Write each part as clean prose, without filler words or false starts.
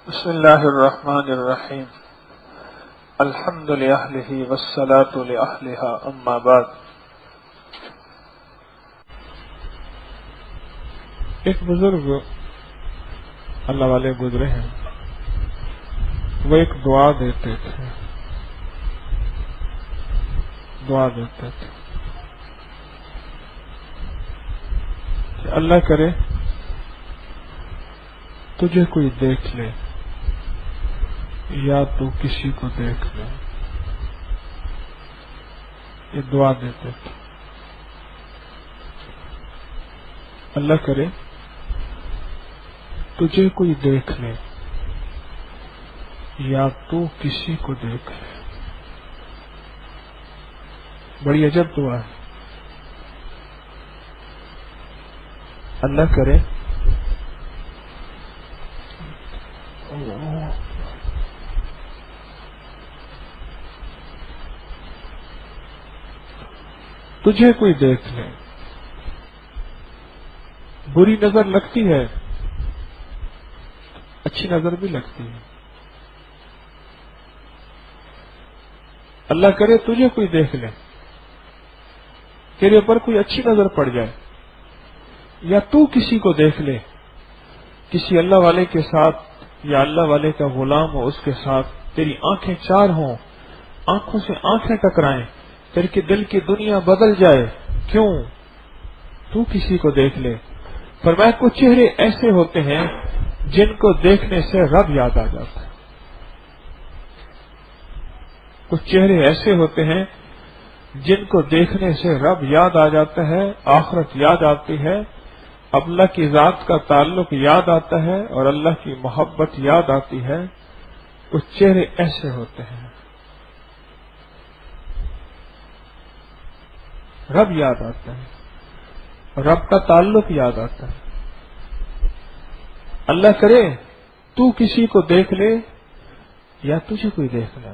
بسم اللہ الرحمن الرحیم الحمد للہ والصلاة لأہلہا اما بعد۔ ایک بزرگ اللہ والے گزرے ہیں، وہ ایک دعا دیتے تھے کہ اللہ کرے تجھے کوئی دیکھ لے یا تو کسی کو دیکھ لے، یہ دعا دیتے تھے۔ اللہ کرے تجھے کوئی دیکھ لے یا تو کسی کو دیکھ لے، بڑی عجب دعا ہے۔ اللہ کرے تجھے کوئی دیکھ لے، بری نظر لگتی ہے، اچھی نظر بھی لگتی ہے۔ اللہ کرے تجھے کوئی دیکھ لے، تیرے اوپر کوئی اچھی نظر پڑ جائے، یا تو کسی کو دیکھ لے، کسی اللہ والے کے ساتھ یا اللہ والے کا غلام ہو، اس کے ساتھ تیری آنکھیں چار ہوں، آنکھوں سے آنکھیں ٹکرائیں، تیرے کے دل کی دنیا بدل جائے، کیوں؟ تو کسی کو دیکھ لے۔ فرمایا کچھ چہرے ایسے ہوتے ہیں جن کو دیکھنے سے رب یاد آ جاتا ہے، کچھ چہرے ایسے ہوتے ہیں جن کو دیکھنے سے رب یاد آ جاتا ہے، آخرت یاد آتی ہے، اللہ کی ذات کا تعلق یاد آتا ہے اور اللہ کی محبت یاد آتی ہے۔ کچھ چہرے ایسے ہوتے ہیں، رب یاد آتا ہے، رب کا تعلق یاد آتا ہے۔ اللہ کرے تو کسی کو دیکھ لے یا تجھے کوئی دیکھ لے۔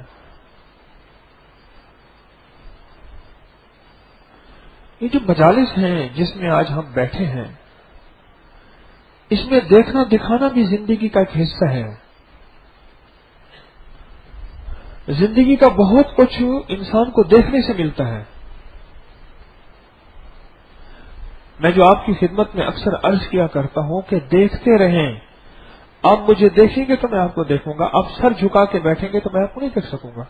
یہ جو مجالس ہیں جس میں آج ہم بیٹھے ہیں، اس میں دیکھنا دکھانا بھی زندگی کا ایک حصہ ہے۔ زندگی کا بہت کچھ انسان کو دیکھنے سے ملتا ہے۔ میں جو آپ کی خدمت میں اکثر عرض کیا کرتا ہوں کہ دیکھتے رہیں، آپ مجھے دیکھیں گے تو میں آپ کو دیکھوں گا، آپ سر جھکا کے بیٹھیں گے تو میں آپ کو نہیں دیکھ سکوں گا،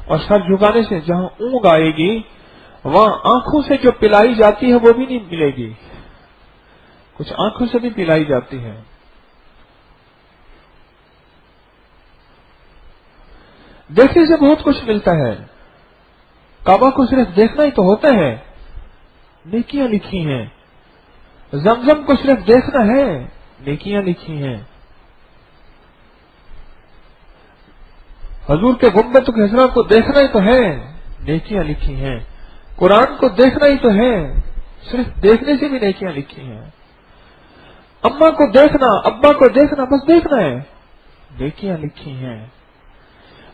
اور سر جھکانے سے جہاں اونگ آئے گی وہاں آنکھوں سے جو پلائی جاتی ہے وہ بھی نہیں ملے گی، کچھ آنکھوں سے بھی پلائی جاتی ہے۔ دیکھنے سے بہت کچھ ملتا ہے۔ کعبہ کو صرف دیکھنا ہی تو ہوتا ہے، نیکیاں لکھی ہیں۔ زمزم کو صرف دیکھنا ہے، نیکیاں لکھی ہیں۔ حضور کے گنبد خضرا کو دیکھنا ہی تو ہے، نیکیاں لکھی ہیں۔ قرآن کو دیکھنا ہی تو ہے، صرف دیکھنے سے بھی نیکیاں لکھی ہیں۔ اماں کو دیکھنا، ابا کو دیکھنا، بس دیکھنا ہے، نیکیاں لکھی ہیں۔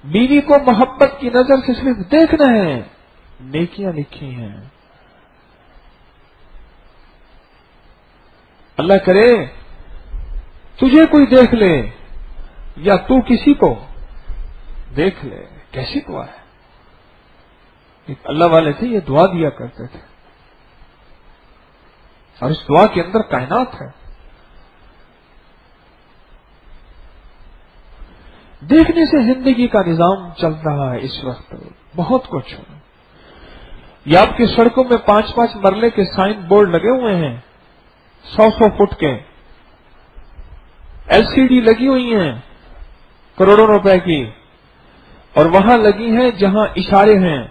بیوی کو محبت کی نظر سے صرف دیکھنا ہے، نیکیاں لکھی ہیں۔ اللہ کرے تجھے کوئی دیکھ لے یا تو کسی کو دیکھ لے، کیسی دعا ہے۔ ایک اللہ والے تھے، یہ دعا دیا کرتے تھے، اور اس دعا کے اندر کائنات ہے۔ دیکھنے سے زندگی کا نظام چل رہا ہے اس وقت، بہت کچھ۔ یہ آپ کی سڑکوں میں 5-5 مرلے کے سائن بورڈ لگے ہوئے ہیں، 100 فٹ کے، LCD لگی ہوئی ہیں کروڑوں روپے کی، اور وہاں لگی ہیں جہاں اشارے ہیں،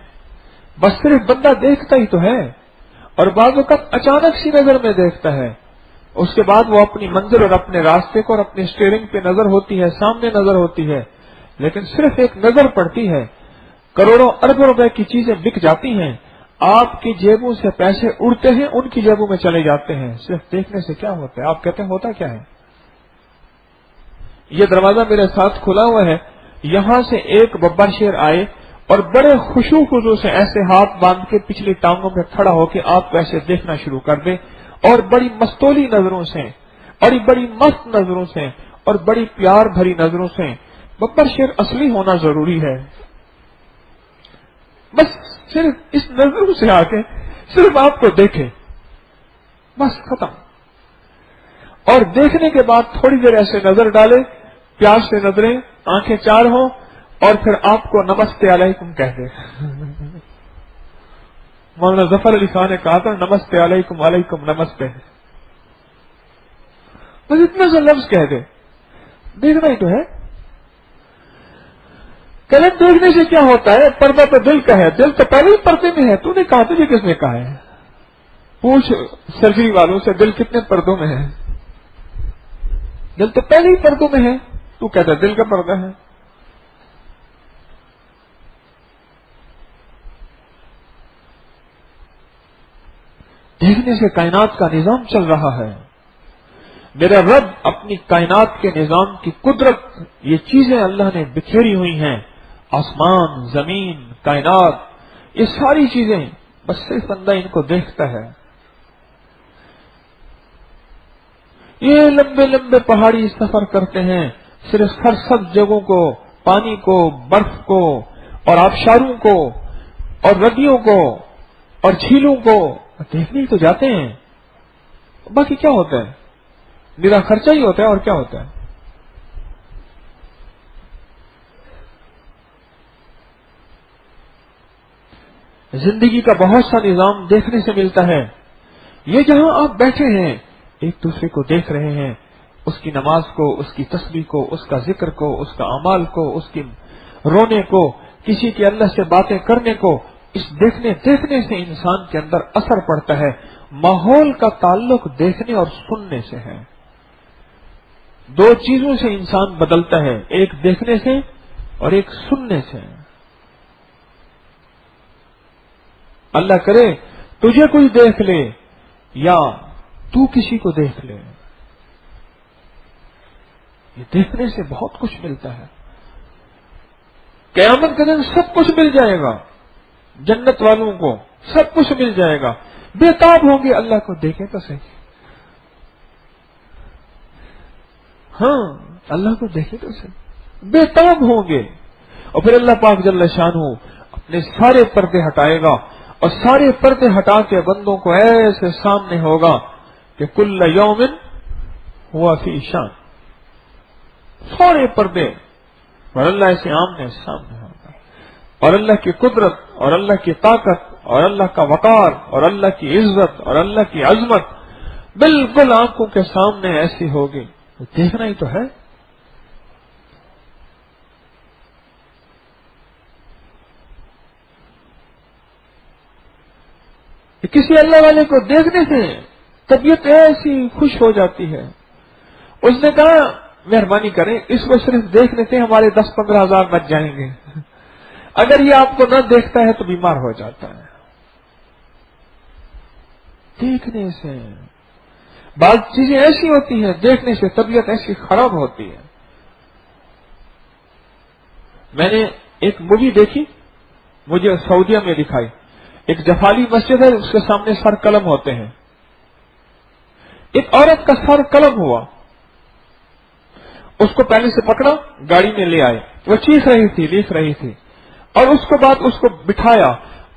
بس صرف بندہ دیکھتا ہی تو ہے، اور بعض اوقات اچانک سی نظر میں دیکھتا ہے، اس کے بعد وہ اپنی منزل اور اپنے راستے کو اور اپنی اسٹیئرنگ پہ نظر ہوتی ہے، سامنے نظر ہوتی ہے، لیکن صرف ایک نظر پڑتی ہے، کروڑوں اربوں روپے کی چیزیں بک جاتی ہیں، آپ کی جیبوں سے پیسے اڑتے ہیں، ان کی جیبوں میں چلے جاتے ہیں۔ صرف دیکھنے سے کیا ہوتا ہے؟ آپ کہتے ہیں ہوتا کیا ہے؟ یہ دروازہ میرے ساتھ کھلا ہوا ہے، یہاں سے ایک ببر شیر آئے اور بڑے خشوع خضوع سے ایسے ہاتھ باندھ کے پچھلی ٹانگوں پہ کھڑا ہو کے آپ کو ایسے دیکھنا شروع کر دے، اور بڑی مستولی نظروں سے اور بڑی مست نظروں سے اور بڑی پیار بھری نظروں سے ببر شیر اصلی ہونا ضروری ہے. بس صرف اس نظروں سے آ کے صرف آپ کو دیکھے، بس ختم. اور دیکھنے کے بعد تھوڑی دیر ایسے نظر ڈالے، پیار سے نظریں، آنکھیں چار ہوں، اور پھر آپ کو نمستے علیکم کہہ دے. مولانا ظفر علی خان نے کہا تھا نمستے علیکم، علیکم نمستے، بس اتنا سا لفظ کہہ دے. دیکھنا ہی تو ہے. کلم دیکھنے سے کیا ہوتا ہے؟ پردہ تو دل کا ہے، دل تو پہلے ہی پردے میں ہے. تو نے کہا، تجھے کس نے کہا ہے؟ پوچھ سرجری والوں سے دل کتنے پردوں میں ہے. دل تو پہلے ہی پردوں میں ہے، تو کہتا ہے دل کا پردہ ہے. دیکھنے سے کائنات کا نظام چل رہا ہے. میرا رب اپنی کائنات کے نظام کی قدرت، یہ چیزیں اللہ نے بکھیری ہوئی ہیں، آسمان، زمین، کائنات، یہ ساری چیزیں، بس صرف بندہ ان کو دیکھتا ہے. یہ لمبے لمبے پہاڑی سفر کرتے ہیں، صرف سرسبز جگہوں کو، پانی کو، برف کو، اور آبشاروں کو، اور ندیوں کو، اور جھیلوں کو دیکھنے ہی تو جاتے ہیں. باقی کیا ہوتا ہے؟ میرا خرچہ ہی ہوتا ہے، اور کیا ہوتا ہے؟ زندگی کا بہت سا نظام دیکھنے سے ملتا ہے. یہ جہاں آپ بیٹھے ہیں، ایک دوسرے کو دیکھ رہے ہیں، اس کی نماز کو، اس کی تسبیح کو، اس کا ذکر کو، اس کا اعمال کو، اس کی رونے کو، کسی کے اللہ سے باتیں کرنے کو. اس دیکھنے سے انسان کے اندر اثر پڑتا ہے. ماحول کا تعلق دیکھنے اور سننے سے ہے. دو چیزوں سے انسان بدلتا ہے، ایک دیکھنے سے اور ایک سننے سے. اللہ کرے تجھے کوئی دیکھ لے یا تو کسی کو دیکھ لے. یہ دیکھنے سے بہت کچھ ملتا ہے. قیامت کے دن سب کچھ مل جائے گا. جنت والوں کو سب کچھ مل جائے گا. بےتاب ہوں گے اللہ کو دیکھیں تو صحیح. ہاں، اللہ کو دیکھیں تو صحیح. بےتاب ہوں گے. اور پھر اللہ پاک جل شانہ اپنے سارے پردے ہٹائے گا، اور سارے پردے ہٹا کے بندوں کو ایسے سامنے ہوگا کہ کل یوم ہوا فی شان. سارے پردے اور اللہ ایسے آمنے سامنے ہوگا، اور اللہ کی قدرت اور اللہ کی طاقت اور اللہ کا وقار اور اللہ کی عزت اور اللہ کی عظمت بالکل آنکھوں کے سامنے ایسی ہوگی. دیکھنا ہی تو ہے. کسی اللہ والے کو دیکھنے سے طبیعت ایسی خوش ہو جاتی ہے. اس نے کہا مہربانی کریں اس کو صرف دیکھ لیتے ہمارے 10-15 ہزار بچ جائیں گے. اگر یہ آپ کو نہ دیکھتا ہے تو بیمار ہو جاتا ہے. دیکھنے سے بعض چیزیں ایسی ہوتی ہیں، دیکھنے سے طبیعت ایسی خراب ہوتی ہے. میں نے ایک مووی دیکھی، مجھے سعودیہ میں دکھائی. ایک جفالی مسجد ہے، اس کے سامنے سر قلم ہوتے ہیں. ایک عورت کا سر قلم ہوا، اس کو پہلے سے پکڑا، گاڑی میں لے آئے. وہ چیخ رہی تھی، لکھ رہی تھی، اور اس کے بعد اس کو بٹھایا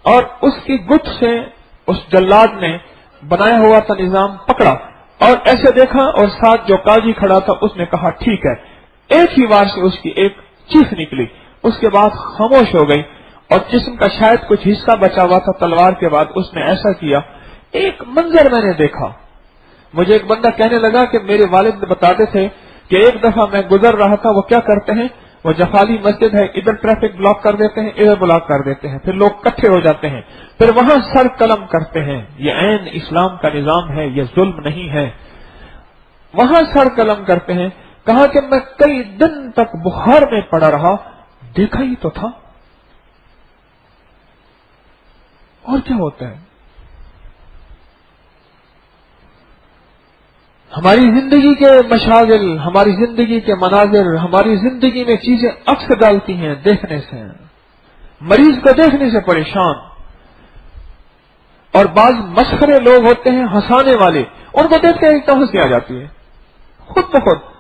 اور اس کی گٹھ سے اس جلاد نے بنایا ہوا تھا نظام پکڑا اور ایسے دیکھا، اور ساتھ جو قاضی کھڑا تھا اس نے کہا ٹھیک ہے. ایک ہی بار سے اس کی ایک چیخ نکلی، اس کے بعد خاموش ہو گئی، اور جسم کا شاید کچھ حصہ بچا ہوا تھا تلوار کے بعد. اس نے ایسا کیا. ایک منظر میں نے دیکھا. مجھے ایک بندہ کہنے لگا کہ میرے والد بتاتے تھے کہ ایک دفعہ میں گزر رہا تھا، وہ کیا کرتے ہیں، وہ جفالی مسجد ہے، ادھر ٹریفک بلاک کر دیتے ہیں، ادھر بلاک کر دیتے ہیں، پھر لوگ اکٹھے ہو جاتے ہیں، پھر وہاں سر قلم کرتے ہیں. یہ عین اسلام کا نظام ہے، یہ ظلم نہیں ہے. وہاں سر قلم کرتے ہیں. کہا کہ میں کئی دن تک بخار میں پڑا رہا، دیکھا ہی تو تھا. اور کیا ہوتا ہے؟ ہماری زندگی کے مشاغل، ہماری زندگی کے مناظر، ہماری زندگی میں چیزیں عکس ڈالتی ہیں دیکھنے سے. مریض کو دیکھنے سے پریشان. اور بعض مسخرے لوگ ہوتے ہیں ہنسانے والے، ان کو دیکھتے ہیں ایک تو ہنسی آ جاتی ہے خود بخود.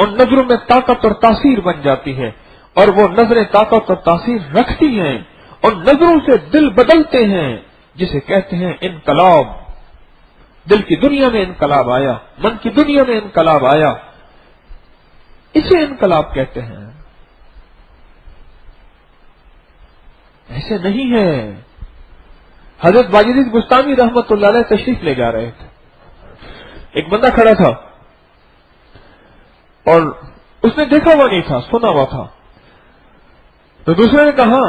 ان نظروں میں طاقت اور تاثیر بن جاتی ہے، اور وہ نظریں طاقت اور تاثیر رکھتی ہیں، ان نظروں سے دل بدلتے ہیں، جسے کہتے ہیں انقلاب۔ دل کی دنیا میں انقلاب آیا، من کی دنیا میں انقلاب آیا، اسے انقلاب کہتے ہیں۔ ایسے نہیں ہے۔ حضرت باجید بستانی رحمت اللہ علیہ تشریف لے جا رہے تھے، ایک بندہ کھڑا تھا اور اس نے دیکھا ہوا نہیں تھا، سنا ہوا تھا، تو دوسرے نے کہا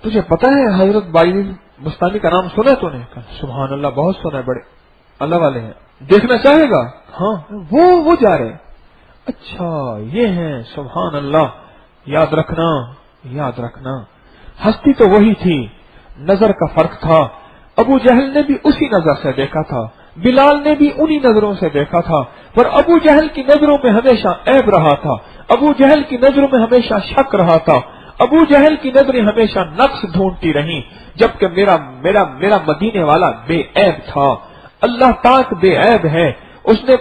تجھے پتا ہے حضرت باجید بستانی کا نام سنا ہے تو نے؟ کہا سبحان اللہ، بہت سنا ہے، بڑے اللہ والے ہیں، دیکھنا چاہے گا؟ ہاں، وہ جا رہے۔ اچھا یہ ہیں، سبحان اللہ، یاد رکھنا یاد رکھنا۔ ہستی تو وہی تھی، نظر کا فرق تھا۔ ابو جہل نے بھی اسی نظر سے دیکھا تھا، بلال نے بھی انہی نظروں سے دیکھا تھا، پر ابو جہل کی نظروں میں ہمیشہ عیب رہا تھا، ابو جہل کی نظروں میں ہمیشہ شک رہا تھا، ابو جہل کی نظریں ہمیشہ نقص ڈھونڈتی رہیں، جبکہ میرا مدینے والا بے عیب تھا۔ اللہ پاک بے عیب ہے، اس نے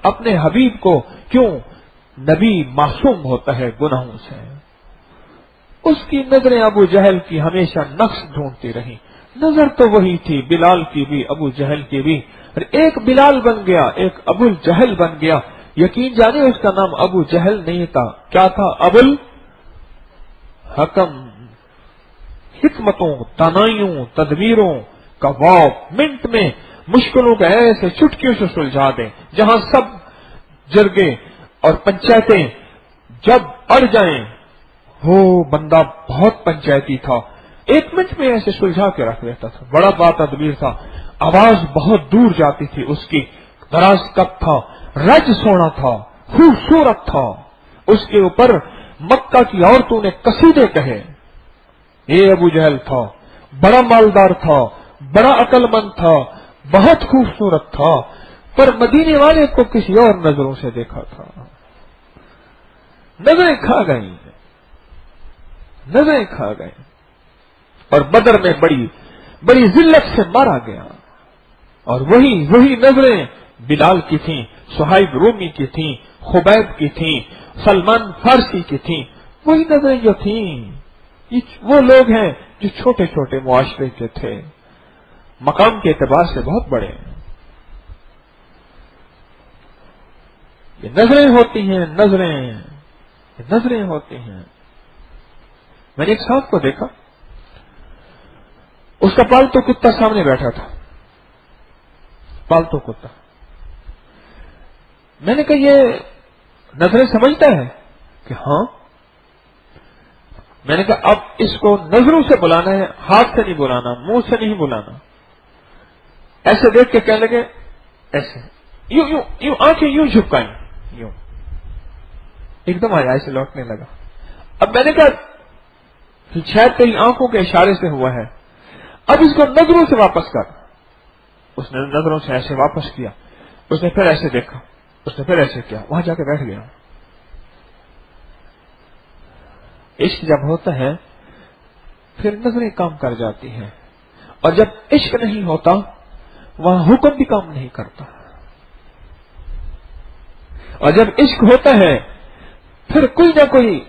اپنے حبیب کو، کیوں؟ نبی معصوم ہوتا ہے گناہوں سے، اس کی نظریں ابو جہل کی ہمیشہ نقص ڈھونڈتی رہیں۔ نظر تو وہی تھی، بلال کی بھی ابو جہل کی بھی، اور ایک بلال بن گیا، ایک ابو جہل بن گیا۔ یقین جانے اس کا نام ابو جہل نہیں تھا، کیا تھا؟ ابو الحکم۔ حکمتوں، دانائیوں، تدبیروں کا واو منٹ میں مشکلوں کا ایسے چٹکیوں سے سلجھا دیں، جہاں سب جرگے اور پنچایتیں جب اڑ جائیں، وہ بندہ بہت پنچایتی تھا، ایک منٹ میں ایسے سلجھا کے رکھ لیتا تھا، بڑا با تدبیر تھا، آواز بہت دور جاتی تھی اس کی، دراز کپ تھا، رج سونا تھا، خوبصورت تھا، اس کے اوپر مکہ کی عورتوں نے قصیدے کہے۔ یہ ابو جہل تھا، بڑا مالدار تھا، بڑا عقل مند تھا، بہت خوبصورت تھا، پر مدینے والے کو کسی اور نظروں سے دیکھا تھا، نظریں کھا گئی، نظریں کھا گئی، اور بدر میں بڑی ذلت سے مارا گیا۔ اور وہی نظریں بلال کی تھیں، صہیب رومی کی تھیں، خبیب کی تھیں، سلمان فارسی کی تھیں، وہی نظریں جو تھیں۔ وہ لوگ ہیں جو چھوٹے چھوٹے معاشرے کے تھے، مقام کے اعتبار سے بہت بڑے ہیں۔ یہ نظریں ہوتی ہیں، نظریں ہوتی ہیں۔ میں نے ایک صاحب کو دیکھا، اس کا پالتو کتا سامنے بیٹھا تھا، پالتو کتا۔ میں نے کہا یہ نظریں سمجھتا ہے؟ کہ ہاں۔ میں نے کہا اب اس کو نظروں سے بلانا ہے، ہاتھ سے نہیں بلانا، منہ سے نہیں بلانا۔ ایسے دیکھ کے کہنے لگے، ایسے یوں آنکھیں یوں جھپکائیں، یوں ایک دم آیا، ایسے لوٹنے لگا۔ اب میں نے کہا شاید کہیں آنکھوں کے اشارے سے ہوا ہے، اب اس کو نظروں سے واپس کر۔ اس نے نظروں سے ایسے واپس کیا، اس نے پھر ایسے دیکھا، اس نے پھر ایسے کیا، وہاں جا کے بیٹھ گیا۔ عشق جب ہوتا ہے پھر نظریں کام کر جاتی ہیں، اور جب عشق نہیں ہوتا وہاں حکم بھی کام نہیں کرتا، اور جب عشق ہوتا ہے پھر کوئی نہ کوئی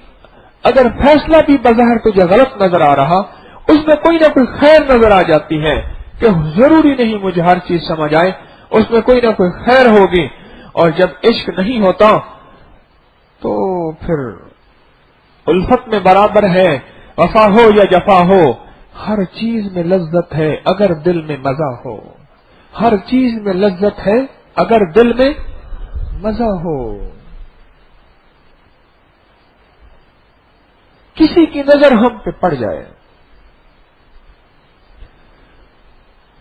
اگر فیصلہ بھی بظاہر تجھے غلط نظر آ رہا، اس میں کوئی نہ کوئی خیر نظر آ جاتی ہے کہ ضروری نہیں مجھے ہر چیز سمجھ آئے، اس میں کوئی نہ کوئی خیر ہوگی۔ اور جب عشق نہیں ہوتا تو پھر الفت میں برابر ہے، وفا ہو یا جفا ہو، ہر چیز میں لذت ہے اگر دل میں مزہ ہو، ہر چیز میں لذت ہے اگر دل میں مزہ ہو۔ کسی کی نظر ہم پہ پڑ جائے،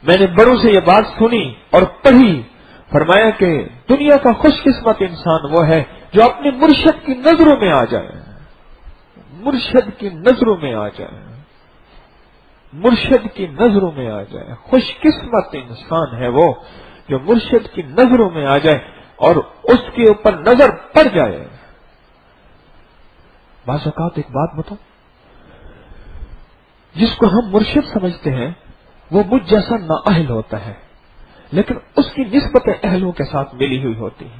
میں نے بڑوں سے یہ بات سنی اور پڑھی، فرمایا کہ دنیا کا خوش قسمت انسان وہ ہے جو اپنے مرشد کی نظروں میں آ جائے، مرشد کی نظروں میں آ جائے، مرشد کی نظروں میں آ جائے۔ خوش قسمت انسان ہے وہ جو مرشد کی نظروں میں آ جائے اور اس کے اوپر نظر پڑ جائے۔ بعض اوقات ایک بات بتاؤ، جس کو ہم مرشد سمجھتے ہیں وہ مجھ جیسا نااہل ہوتا ہے، لیکن اس کی نسبت اہلوں کے ساتھ ملی ہوئی ہوتی ہے۔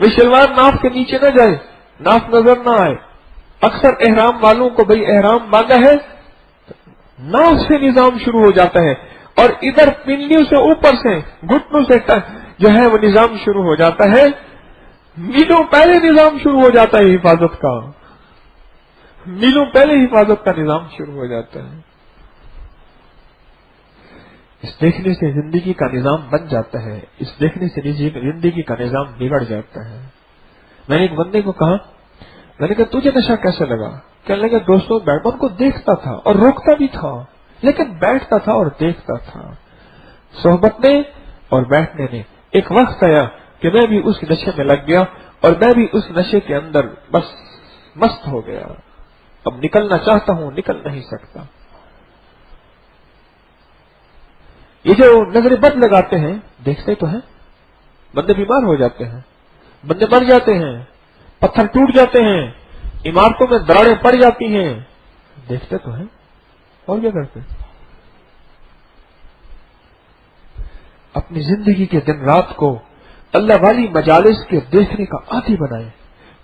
وہ شلوار ناف کے نیچے نہ جائے، ناف نظر نہ آئے. اکثر احرام والوں کو بھئی احرام باندھا ہے، ناف سے نظام شروع ہو جاتا ہے، اور ادھر پنڈلیوں سے اوپر سے گھٹنوں سے جو ہے وہ نظام شروع ہو جاتا ہے. میلوں پہلے نظام شروع ہو جاتا ہے حفاظت کا، میلوں پہلے حفاظت کا نظام شروع ہو جاتا ہے. اس دیکھنے سے زندگی کا نظام بن جاتا ہے، اس دیکھنے سے زندگی کا نظام بگڑ جاتا ہے. میں نے ایک بندے کو کہا، میں نے کہا تجھے نشہ کیسے لگا؟ کہنے لگا دوستوں بیٹمان کو دیکھتا تھا اور روکتا بھی تھا، لیکن بیٹھتا تھا اور دیکھتا تھا. صحبت نے اور بیٹھنے نے ایک وقت آیا کہ میں بھی اس نشے میں لگ گیا، اور میں بھی اس نشے کے اندر بس مست ہو گیا. اب نکلنا چاہتا ہوں، نکل نہیں سکتا. یہ جو نظر بد لگاتے ہیں، دیکھتے تو ہیں، بندے بیمار ہو جاتے ہیں، بندے مر جاتے ہیں، پتھر ٹوٹ جاتے ہیں، عمارتوں میں دراڑیں پڑ جاتی ہیں، دیکھتے تو ہیں، اور کیا کرتے؟ اپنی زندگی کے دن رات کو اللہ والی مجالس کے دیکھنے کا عادی بنائیں،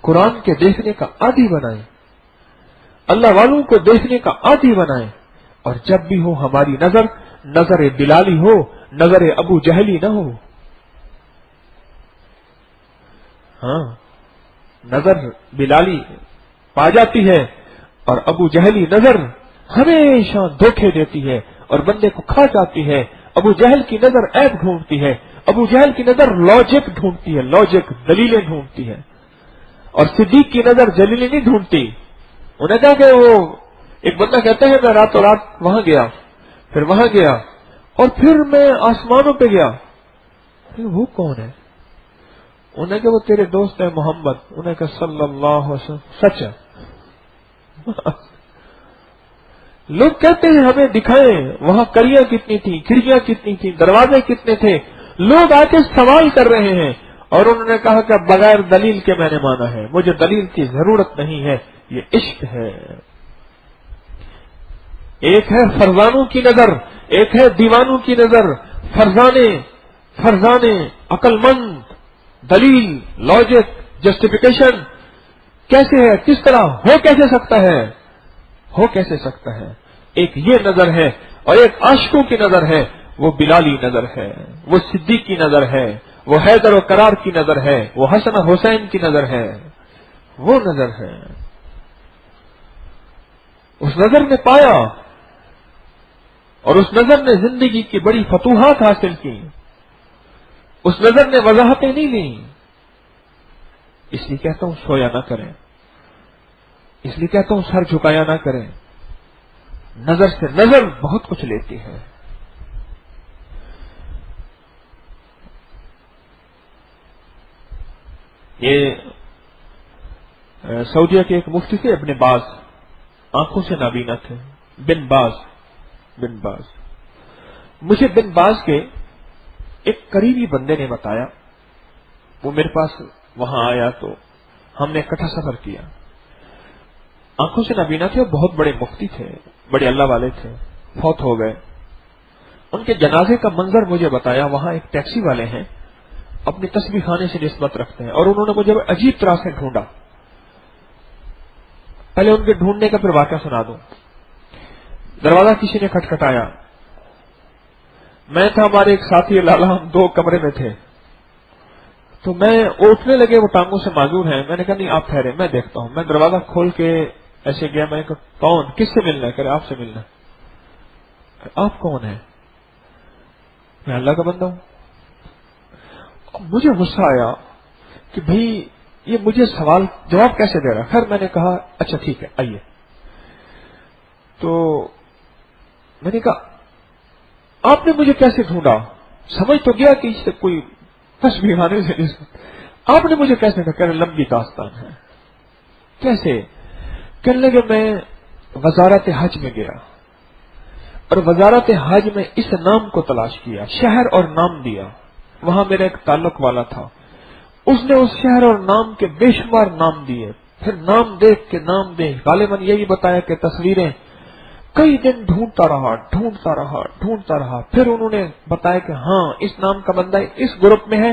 قرآن کے دیکھنے کا عادی بنائیں، اللہ والوں کو دیکھنے کا عادی بنائیں. اور جب بھی ہو ہماری نظر بلالی ہو، نظر ابو جہلی نہ ہو. ہاں، نظر بلالی پا جاتی ہے اور ابو جہلی نظر ہمیشہ دھوکے دیتی ہے اور بندے کو کھا جاتی ہے. ابو جہل کی نظر عیب ڈھونڈتی ہے، ابو جہل کی نظر لاجک ڈھونڈتی ہے، لاجک دلیلیں ڈھونڈتی ہے. اور صدیق کی نظر جلیلیں نہیں ڈھونڈتی. انہیں کہا کہ وہ ایک بندہ کہتا ہے میں راتوں رات وہاں گیا، پھر وہاں گیا، اور پھر میں آسمانوں پہ گیا. وہ کون ہے؟ انہیں کہ وہ تیرے دوست ہے محمد. انہیں کہ صلی اللہ علیہ وسلم. سچ ہے. لوگ کہتے ہیں ہمیں دکھائیں وہاں کڑیاں کتنی تھیں، کھڑکیاں کتنی تھیں، دروازے کتنے تھے. لوگ آ کے سوال کر رہے ہیں، اور انہوں نے کہا کہ بغیر دلیل کے میں نے مانا ہے، مجھے دلیل کی ضرورت نہیں ہے، یہ عشق ہے. ایک ہے فرزانوں کی نظر، ایک ہے دیوانوں کی نظر. فرزانے عقل مند، دلیل، لاجک، جسٹیفیکیشن کیسے ہے، کس طرح ہو کیسے سکتا ہے، ہو کیسے سکتا ہے. ایک یہ نظر ہے، اور ایک عاشقوں کی نظر ہے. وہ بلالی نظر ہے، وہ صدیق کی نظر ہے، وہ حیدر و قرار کی نظر ہے، وہ حسن و حسین کی نظر ہے. وہ نظر ہے. اس نظر نے پایا، اور اس نظر نے زندگی کی بڑی فتوحات حاصل کی. اس نظر نے وضاحتیں نہیں لیں. اس لیے کہتا ہوں سویا نہ کریں، اس لیے کہتا ہوں سر جھکایا نہ کریں. نظر سے نظر بہت کچھ لیتی ہے. یہ سعودیہ کے ایک مفتی تھے ابن باز، آنکھوں سے نابینا تھے. بن باز. مجھے بن باز کے ایک قریبی بندے نے بتایا، وہ میرے پاس وہاں آیا تو ہم نے اکٹھا سفر کیا. آنکھوں سے نابینا تھے اور بہت بڑے مفتی تھے، بڑے اللہ والے تھے، فوت ہو گئے. ان کے جنازے کا منظر مجھے بتایا. وہاں ایک ٹیکسی والے ہیں، اپنی تسبیح خانے سے نسبت رکھتے ہیں، اور انہوں نے مجھے عجیب طرح سے ڈھونڈا. پہلے ان کے ڈھونڈنے کا پھر واقعہ سنا دوں. دروازہ کسی نے کھٹکھٹایا. میں تھا، ہمارے ایک ساتھی لالا، ہم 2 کمرے میں تھے. تو میں اٹھنے لگے، وہ ٹانگوں سے معذور ہیں. میں نے کہا نہیں آپ ٹھہرے، میں دیکھتا ہوں. میں دروازہ کھول کے ایسے گیا. میں نے کہا کون، کس سے ملنا ہے؟ کہہ رہے آپ سے ملنا ہے. آپ کون ہیں؟ میں اللہ کا بندہ ہوں. مجھے غصہ آیا کہ بھئی یہ مجھے سوال جواب کیسے دے رہا. خیر میں نے کہا اچھا ٹھیک ہے آئیے. تو میں نے کہا آپ نے مجھے کیسے ڈھونڈا؟ سمجھ تو گیا کہ اس سے کوئی تسبیح خانے سے آپ نے مجھے کیسے کہا؟ کہ لمبی داستان ہے. کیسے؟ کہنے لگے میں وزارت حج میں گیا، اور وزارت حج میں اس نام کو تلاش کیا، شہر اور نام دیا. وہاں میرا ایک تعلق والا تھا، اس نے اس شہر اور نام کے بے شمار نام دیے. پھر نام دیکھ کے نام دے، غالباً یہی بتایا کہ تصویریں. کئی دن ڈھونڈتا رہا. پھر انہوں نے بتایا کہ ہاں اس نام کا بندہ اس گروپ میں ہے،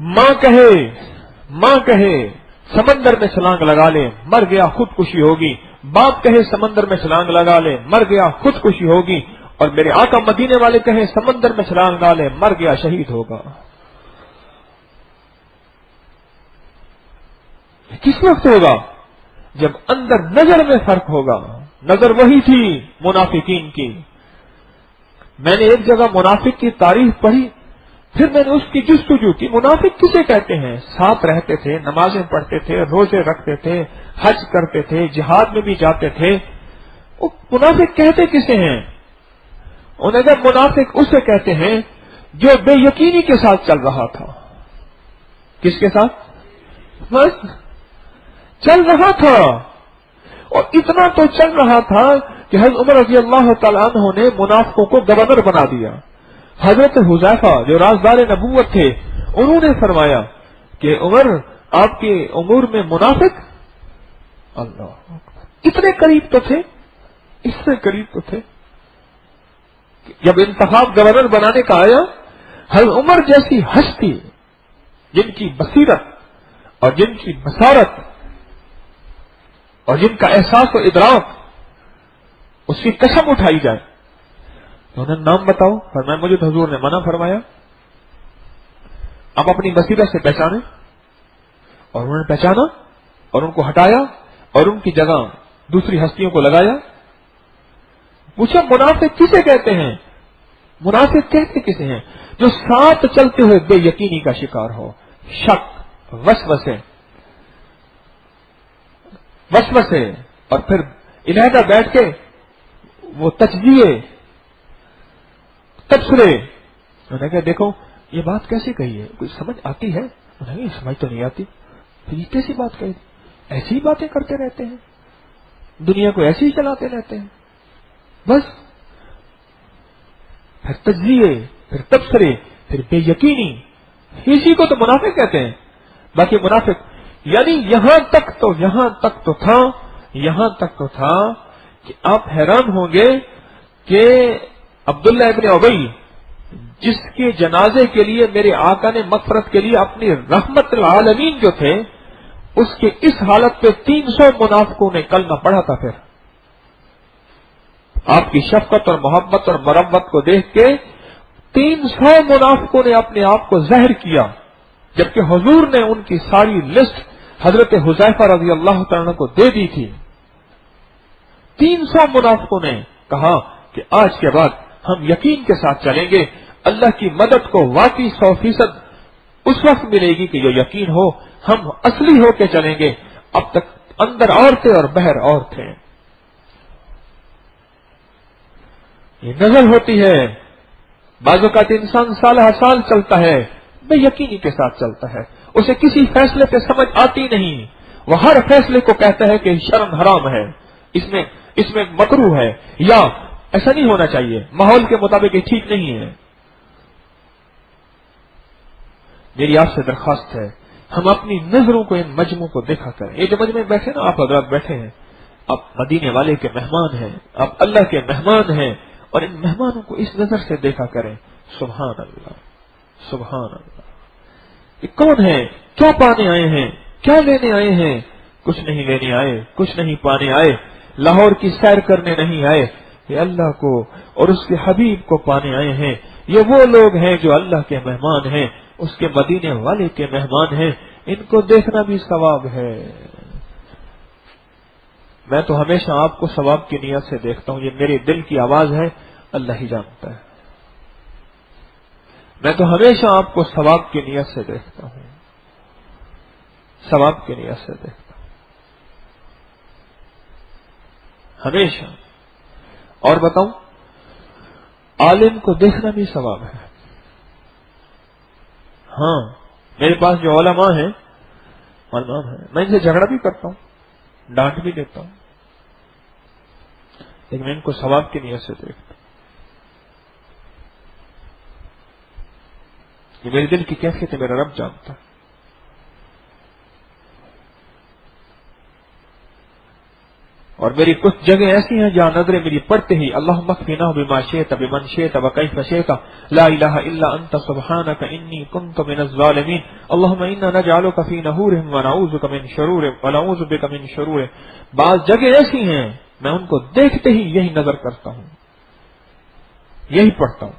ماں کہے سمندر میں چھلانگ لگا لے مر گیا خودکشی ہوگی، باپ کہے سمندر میں چھلانگ لگا لے مر گیا خودکشی ہوگی، اور میرے آقا مدینے والے کہیں سمندر میں چھلانگ ڈالے مر گیا شہید ہوگا۔ کس وقت ہوگا؟ جب اندر نظر میں فرق ہوگا۔ نظر وہی تھی منافقین کی۔ میں نے ایک جگہ منافق کی تعریف پڑھی، پھر میں نے اس کی جستجو کی، منافق کسے کہتے ہیں؟ ساتھ رہتے تھے، نمازیں پڑھتے تھے، روزے رکھتے تھے، حج کرتے تھے، جہاد میں بھی جاتے تھے، وہ منافق کہتے کسے ہیں؟ انہیں جب منافق اسے کہتے ہیں جو بے یقینی کے ساتھ چل رہا تھا۔ کس کے ساتھ؟ بس چل رہا تھا، اور اتنا تو چل رہا تھا کہ حضرت عمر رضی اللہ تعالیٰ عنہ نے منافقوں کو گورنر بنا دیا۔ حضرت حذیفہ جو رازدار نبوت تھے، انہوں نے فرمایا کہ عمر آپ کے امور میں منافق، اللہ اتنے قریب تو تھے، اس سے قریب تو تھے۔ جب انتخاب گورنر بنانے کا آیا، حضرت عمر جیسی ہستی جن کی بصیرت اور جن کی بصارت اور جن کا احساس و ادراک اس کی قسم اٹھائی جائے، تو انہوں نے نام بتاؤ، فرمایا مجھے تو حضور نے منع فرمایا، آپ اپنی بصیرت سے پہچانے، اور انہوں نے پہچانا اور ان کو ہٹایا اور ان کی جگہ دوسری ہستیوں کو لگایا۔ پوچھا منافق کسے کہتے ہیں؟ منافق کہتے کسے ہیں؟ جو ساتھ چلتے ہوئے بے یقینی کا شکار ہو، شک، وسوسے، اور پھر علیحدہ بیٹھ کے وہ تجزیے، تبصرے۔ انہوں نے کہا دیکھو یہ بات کیسے کہی ہے، کوئی سمجھ آتی ہے؟ انہوں نے کہا سمجھ تو نہیں آتی، پھر یہ کیسی بات کہی؟ ایسی ہی باتیں کرتے رہتے ہیں، دنیا کو ایسے ہی چلاتے رہتے ہیں، بس پھر تجزیے، پھر تبصرے، پھر بے یقینی، اسی کو تو منافق کہتے ہیں۔ باقی منافق یعنی یہاں تک تو تھا کہ آپ حیران ہوں گے کہ عبداللہ ابن ابی جس کے جنازے کے لیے میرے آقا نے مغفرت کے لیے اپنی رحمت العالمین جو تھے، اس کے اس حالت پہ 300 منافقوں نے کلمہ پڑھا تھا۔ پھر آپ کی شفقت اور محبت اور مربت کو دیکھ کے 300 منافقوں نے اپنے آپ کو زہر کیا، جبکہ حضور نے ان کی ساری لسٹ حضرت حذیفہ رضی اللہ تعالیٰ کو دے دی تھی۔ 300 منافقوں نے کہا کہ آج کے بعد ہم یقین کے ساتھ چلیں گے، اللہ کی مدد کو واقعی 100% اس وقت ملے گی کہ جو یقین ہو، ہم اصلی ہو کے چلیں گے۔ اب تک اندر اور تھے اور باہر اور تھے۔ یہ نظر ہوتی ہے، بعض اوقات انسان سالہ سال چلتا ہے، بے یقینی کے ساتھ چلتا ہے، اسے کسی فیصلے پہ سمجھ آتی نہیں، وہ ہر فیصلے کو کہتا ہے کہ شرم حرام ہے، اس میں مکروہ ہے، یا ایسا نہیں ہونا چاہیے، ماحول کے مطابق یہ ٹھیک نہیں ہے۔ میری آپ سے درخواست ہے ہم اپنی نظروں کو ان مجموعوں کو دیکھا کریں۔ یہ جو مجمع بیٹھے نا، آپ حضرات بیٹھے ہیں، آپ مدینے والے کے مہمان ہیں، آپ اللہ کے مہمان ہیں، اور ان مہمانوں کو اس نظر سے دیکھا کریں۔ سبحان اللہ، سبحان اللہ، یہ کون ہے؟ کیا پانے آئے ہیں؟ کیا لینے آئے ہیں؟ کچھ نہیں لینے آئے، کچھ نہیں پانے آئے، لاہور کی سیر کرنے نہیں آئے، یہ اللہ کو اور اس کے حبیب کو پانے آئے ہیں۔ یہ وہ لوگ ہیں جو اللہ کے مہمان ہیں، اس کے مدینے والے کے مہمان ہیں، ان کو دیکھنا بھی ثواب ہے۔ میں تو ہمیشہ آپ کو ثواب کی نیت سے دیکھتا ہوں، یہ میرے دل کی آواز ہے، اللہ ہی جانتا ہے۔ میں تو ہمیشہ آپ کو ثواب کی نیت سے دیکھتا ہوں، ثواب کی نیت سے دیکھتا ہوں ہمیشہ۔ اور بتاؤں، عالم کو دیکھنا بھی ثواب ہے۔ ہاں، میرے پاس جو علماء ہیں میں ان سے جھگڑا بھی کرتا ہوں، ڈانٹ بھی دیتا ہوں، لیکن میں ان کو ثواب کی نیت سے دیکھتا ہوں۔ یہ میرے دل کی کیفیت ہے، میرا رب جانتا ہے۔ اور میری کچھ جگہ ایسی ہیں جہاں نظریں میری پڑتے ہی اللہم اکفنا بما شئت بمن شئت وکیف شئت لا الہ الا انت سبحانک انی کنت من الظالمین اللہم انا نجعلک فی نحورہم ونعوذ من شرورہم ونعوذ بک من شرورہم. بعض جگہ ایسی ہیں میں ان کو دیکھتے ہی یہی نظر کرتا ہوں، یہی پڑھتا ہوں.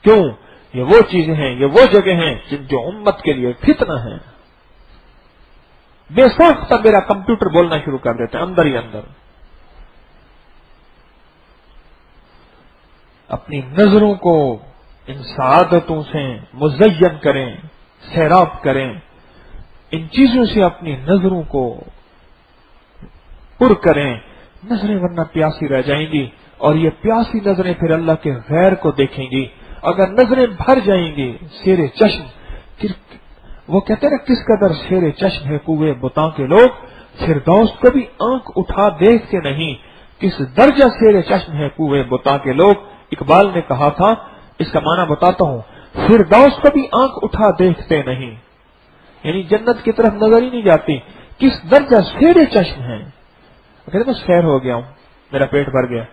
کیوں؟ یہ وہ چیزیں ہیں، یہ وہ جگہ ہیں جو امت کے لیے فتنہ ہیں. بے ساختہ میرا کمپیوٹر بولنا شروع کر دیتے ہیں اندر ہی اندر. اپنی نظروں کو ان سعادتوں سے مزین کریں، سیراب کریں، ان چیزوں سے اپنی نظروں کو پر کریں. نظریں ورنہ پیاسی رہ جائیں گی، اور یہ پیاسی نظریں پھر اللہ کے غیر کو دیکھیں گی. اگر نظریں بھر جائیں گی، شیر چشم، وہ کہتے ہیں نا کس قدر شیر چشم ہے کوئے بتاں کے لوگ، فردوس کبھی آنکھ اٹھا دیکھتے نہیں. کس درجہ شیر چشم ہے کوئے بتاں کے لوگ. اقبال نے کہا تھا، اس کا معنی بتاتا ہوں، فردوس کبھی آنکھ اٹھا دیکھتے نہیں، یعنی جنت کی طرف نظر ہی نہیں جاتی. کس درجہ شیر چشم ہے. کہتے میں سیر ہو گیا ہوں، میرا پیٹ بھر گیا.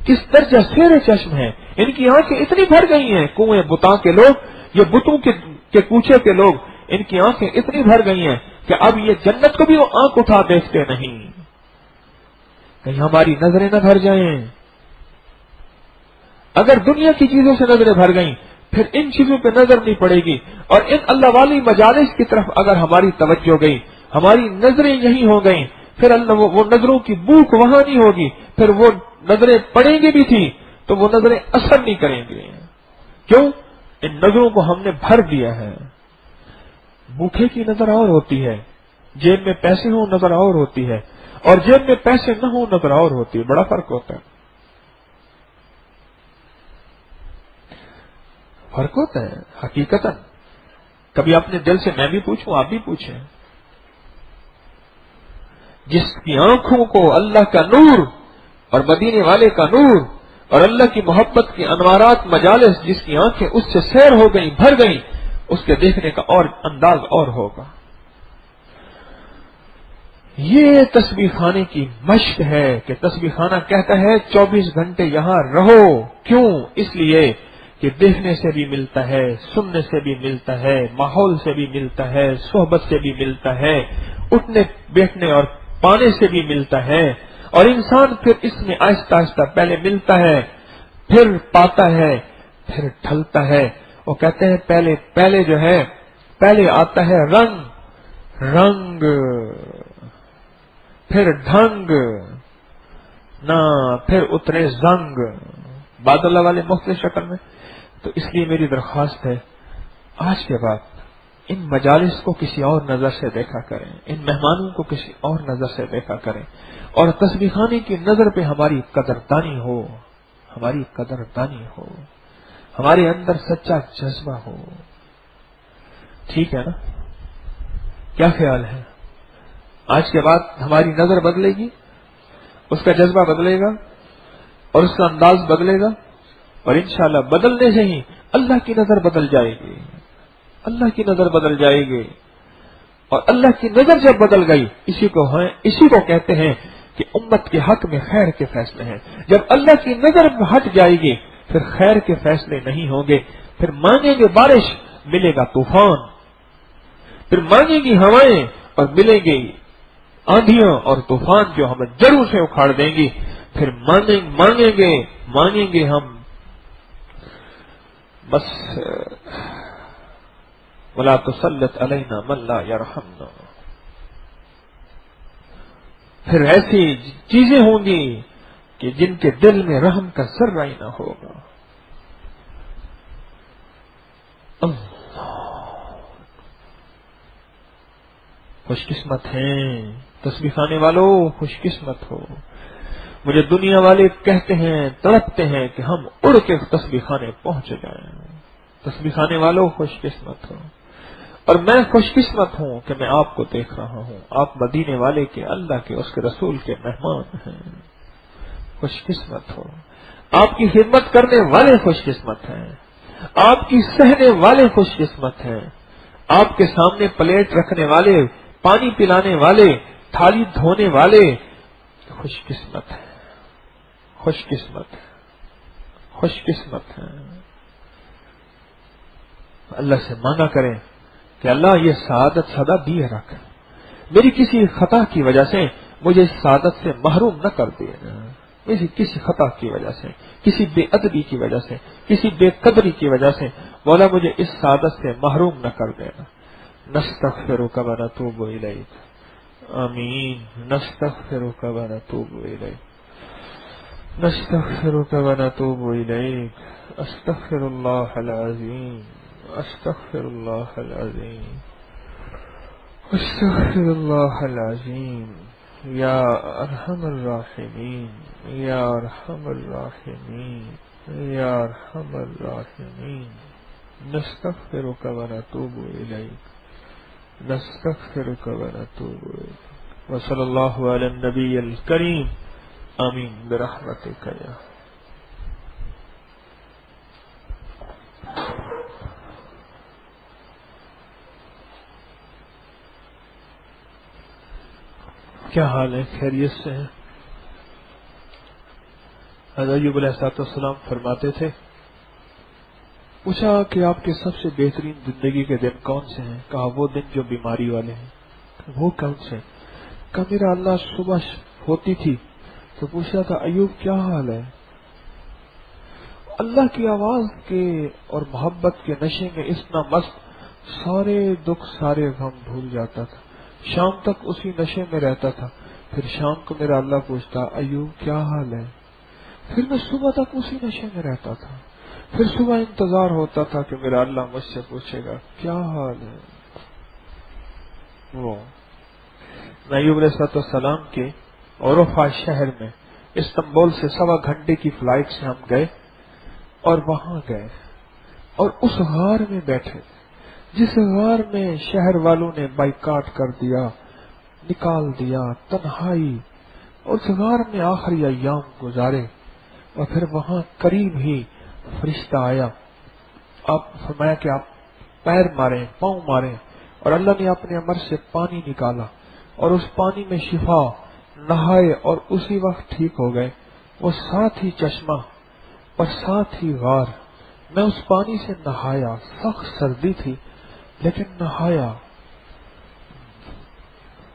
کس درجہ شیر چشم ہے، ان کی آنکھیں اتنی بھر گئی ہیں. کنویں بتاں کے لوگ، یہ بتوں کے کوچے کے لوگ، ان کی آنکھیں اتنی بھر گئی ہیں کہ اب یہ جنت کو بھی وہ آنکھ اٹھا دیکھتے نہیں. کہیں ہماری نظریں نہ بھر جائیں. اگر دنیا کی چیزوں سے نظریں بھر گئیں پھر ان چیزوں پہ نظر نہیں پڑے گی. اور ان اللہ والی مجالس کی طرف اگر ہماری توجہ گئی، ہماری نظریں یہی ہو گئیں، پھر اللہ وہ نظروں کی بھوک وہاں نہیں ہوگی. پھر وہ نظریں پڑیں گی بھی تھی تو وہ نظریں اثر نہیں کریں گے. کیوں؟ ان نظروں کو ہم نے بھر دیا ہے. بھوکے کی نظر اور ہوتی ہے، جیب میں پیسے ہوں نظر اور ہوتی ہے، اور جیب میں پیسے نہ ہوں نظر اور ہوتی ہے. بڑا فرق ہوتا ہے. فرق ہوتا ہے حقیقتاً. کبھی اپنے دل سے میں بھی پوچھوں، آپ بھی پوچھیں. جس کی آنکھوں کو اللہ کا نور اور مدینے والے کا نور اور اللہ کی محبت کے انوارات مجالس، جس کی آنکھیں اس سے سیر ہو گئیں، بھر گئیں، اس کے دیکھنے کا اور انداز اور ہوگا. یہ تسبیح خانے کی مشق ہے کہ تسبیح خانہ کہتا ہے 24 گھنٹے یہاں رہو. کیوں؟ اس لیے کہ دیکھنے سے بھی ملتا ہے، سننے سے بھی ملتا ہے، ماحول سے بھی ملتا ہے، صحبت سے بھی ملتا ہے، اٹھنے بیٹھنے اور پانے سے بھی ملتا ہے. اور انسان پھر اس میں آہستہ آہستہ پہلے ملتا ہے، پھر پاتا ہے، پھر ڈھلتا ہے. وہ کہتے ہیں پہلے جو ہے، پہلے آتا ہے رنگ، پھر ڈھنگ نہ، پھر اترے زنگ. بادلہ والے مختلف شکل میں. تو اس لیے میری درخواست ہے، آج کے بعد ان مجالس کو کسی اور نظر سے دیکھا کریں، ان مہمانوں کو کسی اور نظر سے دیکھا کریں، اور تسبیح خانے کی نظر پہ ہماری قدردانی ہو، ہماری قدردانی ہو، ہمارے اندر سچا جذبہ ہو. ٹھیک ہے نا؟ کیا خیال ہے؟ آج کے بعد ہماری نظر بدلے گی، اس کا جذبہ بدلے گا اور اس کا انداز بدلے گا، اور انشاءاللہ بدلنے سے ہی اللہ کی نظر بدل جائے گی. اللہ کی نظر بدل جائے گی. اور اللہ کی نظر جب بدل گئی، اسی کو کہتے ہیں کہ امت کے حق میں خیر کے فیصلے ہیں. جب اللہ کی نظر ہٹ جائے گی پھر خیر کے فیصلے نہیں ہوں گے. پھر مانگیں گے بارش، ملے گا طوفان. پھر مانگیں گی ہوائیں اور ملیں گی آندھیاں اور طوفان جو ہمیں جڑوں سے اکھاڑ دیں گی. پھر مانگیں گے ہم بس وَلَا تُسَلِّطْ عَلَيْنَا مَن لَّا يَرْحَمْنَا. پھر ایسی چیزیں ہوں گی کہ جن کے دل میں رحم کا ذرہ ہی نہ ہوگا. اللہ، خوش قسمت ہیں تسبیح خانے والوں، خوش قسمت ہو. مجھے دنیا والے کہتے ہیں، تڑپتے ہیں کہ ہم اڑ کے تسبیح خانے پہنچ جائیں. تسبیح خانے والوں خوش قسمت ہو. اور میں خوش قسمت ہوں کہ میں آپ کو دیکھ رہا ہوں. آپ مدینے والے کے، اللہ کے، اس کے رسول کے مہمان ہیں. خوش قسمت ہو. آپ کی خدمت کرنے والے خوش قسمت ہیں. آپ کی سہنے والے خوش قسمت ہیں. آپ کے سامنے پلیٹ رکھنے والے، پانی پلانے والے، تھالی دھونے والے خوش قسمت ہیں، خوش قسمت ہیں، خوش قسمت ہیں۔ اللہ سے مانگا کریں کہ اللہ یہ سعادت سدا دیے رکھ، میری کسی خطا کی وجہ سے مجھے اس سعادت سے محروم نہ کر دے، میری کسی خطا کی وجہ سے، کسی بے ادبی کی وجہ سے، کسی بے قدری کی وجہ سے مولا مجھے اس سعادت سے محروم نہ کر دینا۔ نستغفرک و نتوب الیک، آمین۔ نستغفرک و نتوب الیک، نستغفرک و نتوب الیک، استغفر اللہ العظیم، استغفر اللہ العظیم، استغفر اللہ العظیم، یا ارحم الراحمین، یا ارحم الراحمین، یا ارحم الراحمین۔ نستغفرک و نتوب الیک، نستغفرک و نتوب الیک، وصلی اللہ علی النبی الکریم، آمین برحمتک یا۔ کیا حال ہے؟ خیریت سے ہیں؟ حضرت ایوب علیہ السلام فرماتے تھے، پوچھا کہ آپ کے سب سے بہترین زندگی کے دن کون سے ہیں؟ کہا وہ دن جو بیماری والے ہیں۔ وہ کون سے؟ کہا میرا اللہ صبح ہوتی تھی تو پوچھا تھا ایوب کیا حال ہے؟ اللہ کی آواز کے اور محبت کے نشے میں اتنا مست سارے دکھ سارے غم بھول جاتا تھا، شام تک اسی نشے میں رہتا تھا، پھر شام کو میرا اللہ پوچھتا ایوب کیا حال ہے؟ پھر میں صبح تک اسی نشے میں رہتا تھا، پھر صبح انتظار ہوتا تھا کہ میرا اللہ مجھ سے پوچھے گا کیا حال ہے۔ وہ ایوب علیہ السلام کے اوروفا شہر میں استنبول سے 1.25 گھنٹے کی فلائٹ سے ہم گئے اور وہاں گئے اور اس غار میں بیٹھے جس غار میں شہر والوں نے بائیکاٹ کر دیا، نکال دیا، تنہائی، اس غار میں آخری ایام گزارے، اور پھر وہاں قریب ہی فرشتہ آیا، آپ فرمایا کہ آپ پیر ماریں، پاؤں ماریں، اور اللہ نے اپنے امر سے پانی نکالا اور اس پانی میں شفا، نہائے اور اسی وقت ٹھیک ہو گئے۔ وہ ساتھ ہی چشمہ اور ساتھ ہی غار، میں اس پانی سے نہایا، سخت سردی تھی لیکن نہایا۔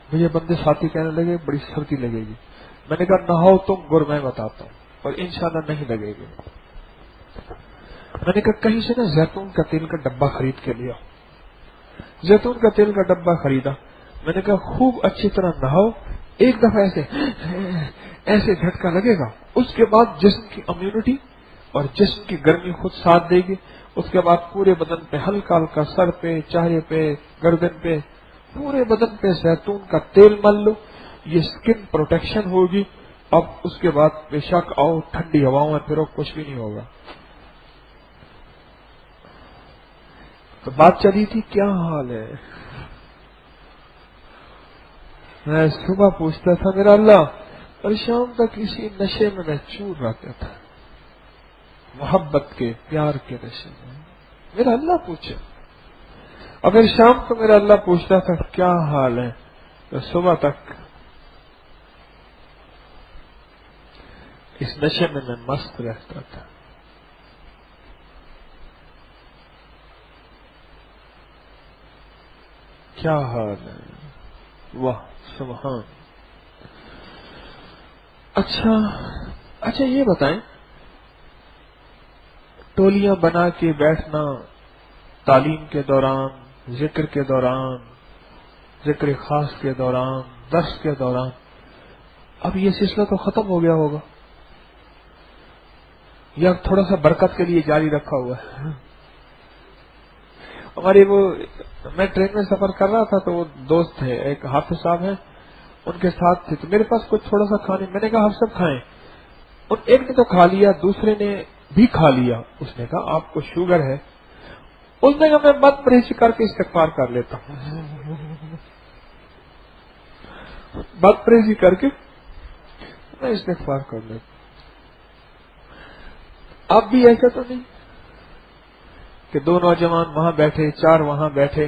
مجھے بندے ساتھی کہنے لگے بڑی سردی لگے گی، میں نے کہا نہاؤ تم، گر میں بتاتا ہوں، اور انشاءاللہ نہیں لگے گی۔ میں نے کہا کہیں سے نا زیتون کا تیل کا ڈبہ خرید کے لیا، زیتون کا تیل کا ڈبہ خریدا، میں نے کہا خوب اچھی طرح نہاؤ، ایک دفعہ ایسے جھٹکا لگے گا، اس کے بعد جسم کی امیونٹی اور جسم کی گرمی خود ساتھ دے گی، اس کے بعد پورے بدن پہ ہلکا ہلکا، سر پہ، چہرے پہ، گردن پہ، پورے بدن پہ زیتون کا تیل مل لو، یہ سکن پروٹیکشن ہوگی۔ اب اس کے بعد بے شک آؤ ٹھنڈی ہواؤں میں پھرو، کچھ بھی نہیں ہوگا۔ تو بات چلی تھی کیا حال ہے؟ میں صبح پوچھتا تھا میرا اللہ، اور شام تک اسی نشے میں میں چور رہتا تھا، محبت کے، پیار کے نشے میں۔ میرا اللہ پوچھے، اور پھر شام کو میرا اللہ پوچھتا تھا کیا حال ہے، تو صبح تک اس نشے میں میں مست رہتا تھا۔ کیا حال ہے، واہ سبحان۔ اچھا یہ بتائیں، ٹولیاں بنا کے بیٹھنا تعلیم کے دوران، ذکر کے دوران، ذکر خاص کے دوران، درس کے دوران، اب یہ سلسلہ تو ختم ہو گیا ہوگا یا تھوڑا سا برکت کے لیے جاری رکھا ہوا ہے؟ ہماری میں ٹرین میں سفر کر رہا تھا تو وہ دوست تھے، ایک حافظ صاحب ہیں، ان کے ساتھ تھے، تو میرے پاس کچھ تھوڑا سا کھانے، میں نے کہا آپ سب کھائیں، اور ایک نے تو کھا لیا، دوسرے نے بھی کھا لیا، اس نے کہا آپ کو شوگر ہے، اس نے کہا میں بد پرہیزی کر کے استغفار کر لیتا ہوں، بد پرہیزی کر کے میں استغفار کر لیتا ہوں۔ اب بھی ایسا تو نہیں کہ 2 نوجوان وہاں بیٹھے، 4 وہاں بیٹھے،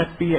MP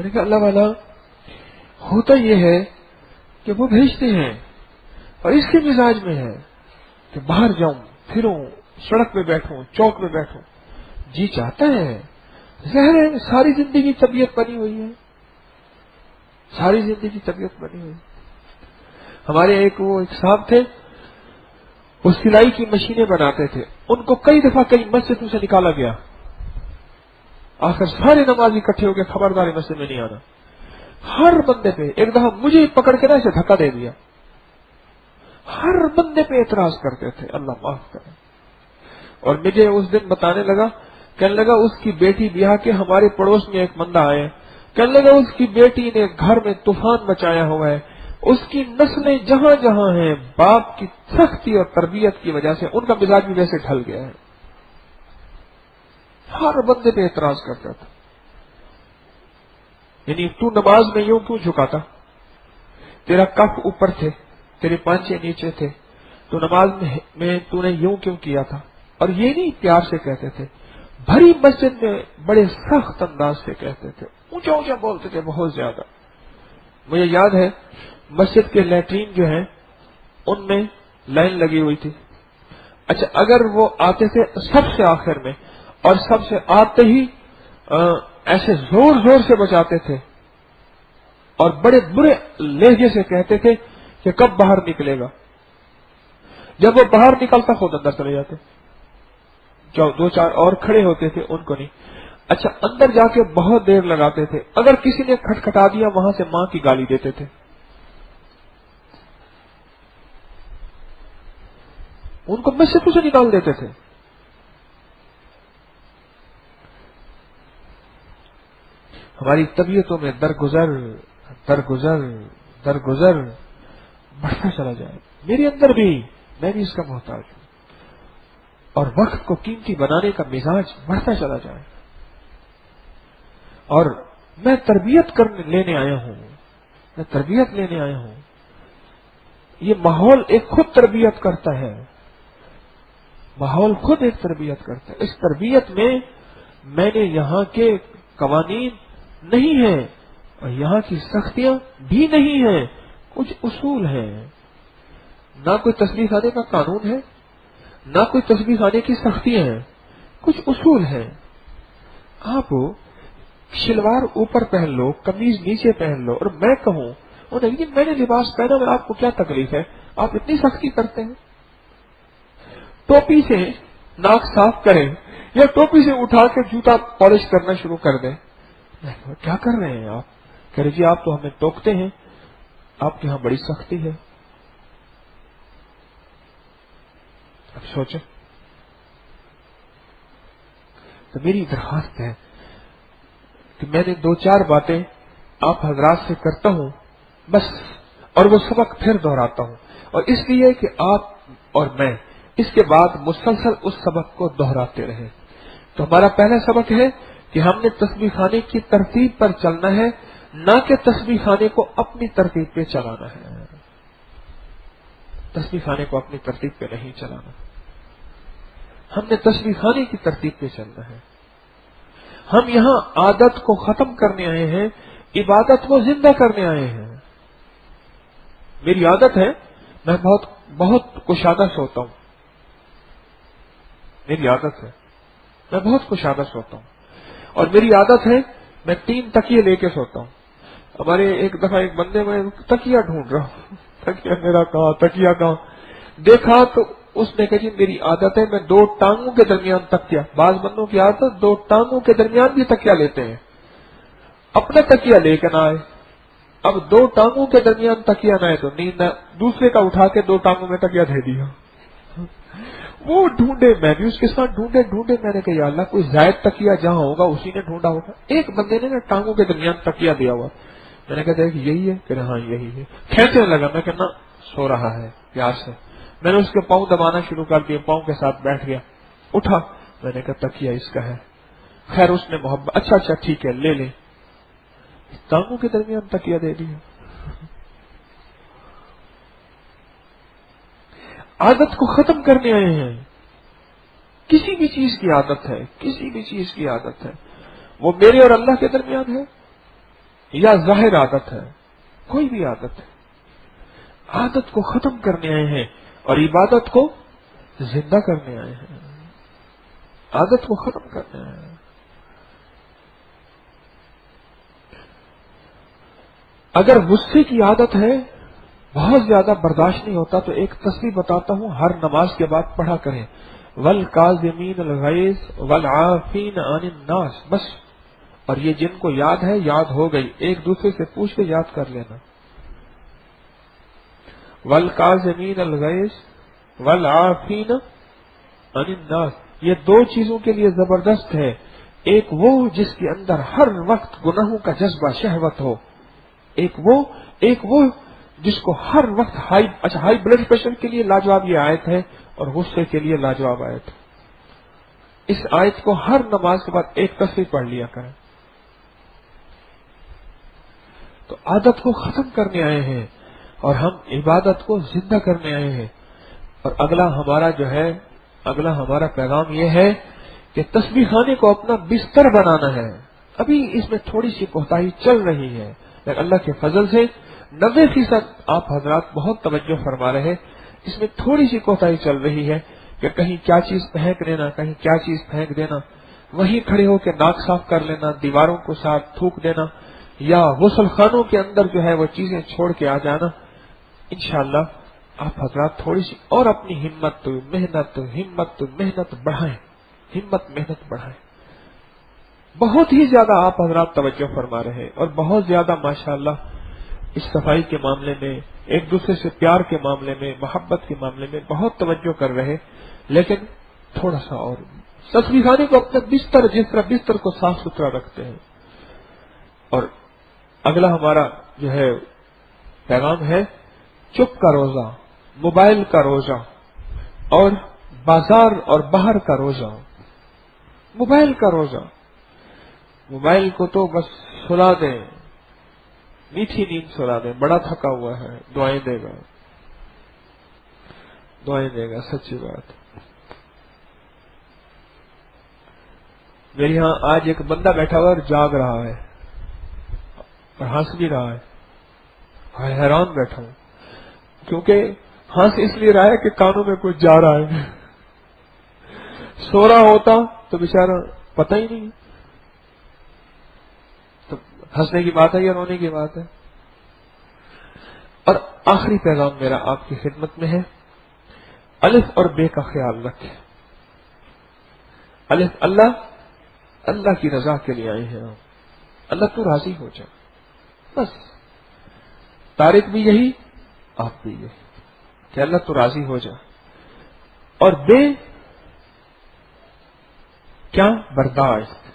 میں نے کہا اللہ والا ہوتا یہ ہے کہ وہ بھیجتے ہیں اور اس کے مزاج میں ہے کہ باہر جاؤں پھروں سڑک پہ بیٹھوں چوک پہ بیٹھوں، جی چاہتا ہے، ظاہر ہے ساری زندگی طبیعت بنی ہوئی ہے، ساری زندگی طبیعت بنی ہوئی. ہمارے ایک صاحب تھے، وہ سلائی کی مشینیں بناتے تھے، ان کو کئی دفعہ کئی مسجدوں سے نکالا گیا، آخر سارے نمازی اکٹھے ہو کے خبردار مسجد میں نہیں آنا. ہر بندے پہ ایک دفعہ مجھے پکڑ کے نہ اسے دھکا دے دیا، ہر بندے پہ اعتراض کرتے تھے، اللہ معاف کرے. اور مجھے اس دن بتانے لگا، کہنے لگا اس کی بیٹی بیاہ کے ہمارے پڑوس میں ایک بندہ آئے، کہنے لگا اس کی بیٹی نے گھر میں طوفان مچایا ہوا ہے، اس کی نسلیں جہاں جہاں ہیں باپ کی سختی اور تربیت کی وجہ سے ان کا مزاج بھی ویسے ڈھل گیا ہے. ہر بندے پہ اعتراض کرتا تھا. یعنی تو نماز میں یوں کیوں جھکاتا، تیرا کف اوپر تھے، تیرے پانچے نیچے تھے، تو نماز میں تو نے یوں کیوں کیا تھا. اور یہ نہیں پیار سے کہتے تھے، بھری مسجد میں بڑے سخت انداز سے کہتے تھے، اونچا اونچا بولتے تھے بہت زیادہ. مجھے یاد ہے مسجد کے لیٹرین جو ہیں ان میں لائن لگی ہوئی تھی. اچھا اگر وہ آتے تھے سب سے آخر میں اور سب سے آتے ہی ایسے زور زور سے بچاتے تھے اور بڑے برے لہجے سے کہتے تھے کہ کب باہر نکلے گا. جب وہ باہر نکلتا خود اندر چلے جاتے، جو دو چار اور کھڑے ہوتے تھے ان کو نہیں. اچھا اندر جا کے بہت دیر لگاتے تھے، اگر کسی نے کھٹکھٹا دیا وہاں سے ماں کی گالی دیتے تھے. ان کو مسجد سے نکال دیتے تھے. ہماری طبیعتوں میں درگزر درگزر درگزر بڑھتا چلا جائے. میرے اندر بھی، میں بھی اس کا محتاج ہوں، اور وقت کو قیمتی بنانے کا مزاج بڑھتا چلا جائے. اور میں تربیت لینے آیا ہوں، میں تربیت لینے آیا ہوں. یہ ماحول ایک خود تربیت کرتا ہے، ماحول خود ایک تربیت کرتا ہے. اس تربیت میں نے یہاں کے قوانین نہیں ہیں اور یہاں کی سختیاں بھی نہیں ہیں، کچھ اصول ہیں. نہ کوئی تسبیح خانے کا قانون ہے، نہ کوئی تسبیح خانے کی سختیاں ہیں، کچھ اصول ہیں. آپ شلوار اوپر پہن لو، قمیض نیچے پہن لو، اور میں کہوں لیکن میں نے لباس پہنا، میں آپ کو کیا تکلیف ہے، آپ اتنی سختی کرتے ہیں. ٹوپی سے ناک صاف کریں یا ٹوپی سے اٹھا کے جوتا پالش کرنا شروع کر دیں، کیا کر رہے ہیں آپ؟ کہہ رہے جی آپ تو ہمیں ٹوکتے ہیں، آپ کے یہاں بڑی سختی ہے. اب سوچیں. تو میری درخواست ہے کہ میں نے دو چار باتیں آپ حضرات سے کرتا ہوں بس، اور وہ سبق پھر دہراتا ہوں، اور اس لیے کہ آپ اور میں اس کے بعد مسلسل اس سبق کو دہراتے رہیں. تو ہمارا پہلا سبق ہے کہ ہم نے تسبیح خانے کی ترتیب پر چلنا ہے، نہ کہ تسبیح خانے کو اپنی ترتیب پہ چلانا ہے. تسبیح خانے کو اپنی ترتیب پہ نہیں چلانا، ہم نے تسبیح خانے کی ترتیب پہ چلنا ہے. ہم یہاں عادت کو ختم کرنے آئے ہیں، عبادت کو زندہ کرنے آئے ہیں. میری عادت ہے میں بہت کشادہ سوتا ہوں، میری عادت ہے میں بہت کشادہ سوتا ہوں، اور میری عادت ہے میں 3 تکیے لے کے سوتا ہوں. ہمارے ایک دفعہ ایک بندے میں تکیہ ڈھونڈ رہا ہوں، تکیہ میرا کہاں، تکیہ کہاں، دیکھا تو اس نے کہا جی میری عادت ہے میں 2 ٹانگوں کے درمیان تکیہ، بعض بندوں کی عادت 2 ٹانگوں کے درمیان بھی تکیہ لیتے ہیں، اپنا تکیہ لے کے نہ آئے. اب 2 ٹانگوں کے درمیان تکیہ نہ ہے تو نیند نہ، دوسرے کا اٹھا کے 2 ٹانگوں میں تکیہ دے دیا. وہ ڈھونڈے، میں بھی اس کے ساتھ ڈھونڈے، میں نے کہا یا اللہ کوئی زائد تکیہ جہاں ہوگا اسی نے ڈھونڈا ہوگا. ایک بندے نے نا ٹانگوں کے درمیان تکیہ دیا ہوا، میں نے کہا دیکھ یہی ہے، کہ ہاں یہی ہے. کھینچنے لگا، میں کہنا سو رہا ہے پیار سے. میں نے اس کے پاؤں دبانا شروع کر دیا، پاؤں کے ساتھ بیٹھ گیا، اٹھا، میں نے کہا تکیہ اس کا ہے. خیر اس نے محبت، اچھا ٹھیک ہے لے لیں، ٹانگوں کے درمیان تکیہ دے دیا. عادت کو ختم کرنے آئے ہیں. کسی بھی چیز کی عادت ہے، کسی بھی چیز کی عادت ہے، وہ میرے اور اللہ کے درمیان ہے. یا ظاہر عادت ہے، کوئی بھی عادت ہے، عادت کو ختم کرنے آئے ہیں اور عبادت کو زندہ کرنے آئے ہیں، عادت کو ختم کرنے آئے ہیں۔ اگر غصے کی عادت ہے، بہت زیادہ برداشت نہیں ہوتا، تو ایک تسبیح بتاتا ہوں، ہر نماز کے بعد پڑھا کریں، والکاظمین الغیظ والعافین عن الناس، بس۔ اور یہ جن کو یاد ہے یاد ہو گئی، ایک دوسرے سے پوچھ کے یاد کر لینا، والکاظمین الغیظ والعافین عن الناس۔ یہ دو چیزوں کے لیے زبردست ہے، ایک وہ جس کے اندر ہر وقت گناہوں کا جذبہ شہوت ہو، ایک وہ جس کو ہر وقت ہائی بلڈ پریشر کے لیے لاجواب یہ آیت ہے، اور غصے کے لیے لاجواب آیت ہے۔ اس آیت کو ہر نماز کے بعد ایک تصویر پڑھ لیا کریں۔ تو عادت کو ختم کرنے آئے ہیں اور ہم عبادت کو زندہ کرنے آئے ہیں۔ اور اگلا ہمارا پیغام یہ ہے کہ تسبیح خانے کو اپنا بستر بنانا ہے۔ ابھی اس میں تھوڑی سی کوتاہی چل رہی ہے، لیکن اللہ کے فضل سے 90% آپ حضرات بہت توجہ فرما رہے ہیں۔ اس میں تھوڑی سی کوتاہی چل رہی ہے کہ کہیں کیا چیز پھینک دینا، کہیں کیا چیز پھینک دینا، وہیں کھڑے ہو کے ناک صاف کر لینا، دیواروں کو ساتھ تھوک دینا، یا غسل خانوں کے اندر جو ہے وہ چیزیں چھوڑ کے آ جانا۔ انشاءاللہ آپ حضرات تھوڑی سی اور اپنی ہمت محنت بڑھائیں۔ بہت ہی زیادہ آپ حضرات توجہ فرما رہے ہیں اور بہت زیادہ ماشاءاللہ اس صفائی کے معاملے میں، ایک دوسرے سے پیار کے معاملے میں، محبت کے معاملے میں بہت توجہ کر رہے، لیکن تھوڑا سا اور تسبیح خانے کو اپنے بستر، جس طرح بستر کو صاف ستھرا رکھتے ہیں۔ اور اگلا ہمارا جو ہے پیغام ہے چپ کا روزہ، موبائل کا روزہ، اور بازار اور باہر کا روزہ۔ موبائل کا روزہ، موبائل کو تو بس سلا دیں، میٹھی نیند سلا دیں، بڑا تھکا ہوا ہے، دعائیں دے گا، سچی بات۔ میرے یہاں آج ایک بندہ بیٹھا ہوا اور جاگ رہا ہے اور ہنس بھی رہا ہے، حیران بیٹھا ہوں، کیونکہ ہنس اس لیے رہا ہے کہ کانوں میں کچھ جا رہا ہے، سو رہا ہوتا تو بیچارہ پتہ ہی نہیں۔ تو ہنسنے کی بات ہے یا رونے کی بات ہے؟ اور آخری پیغام میرا آپ کی خدمت میں ہے، الف اور بے کا خیال رکھیں۔ الف اللہ کی رضا کے لیے آئے ہیں، اللہ تو راضی ہو جائے، بس۔ طارق بھی یہی، آپ بھی یہی، کہ اللہ تو راضی ہو جائے۔ اور بے کیا؟ برداشت۔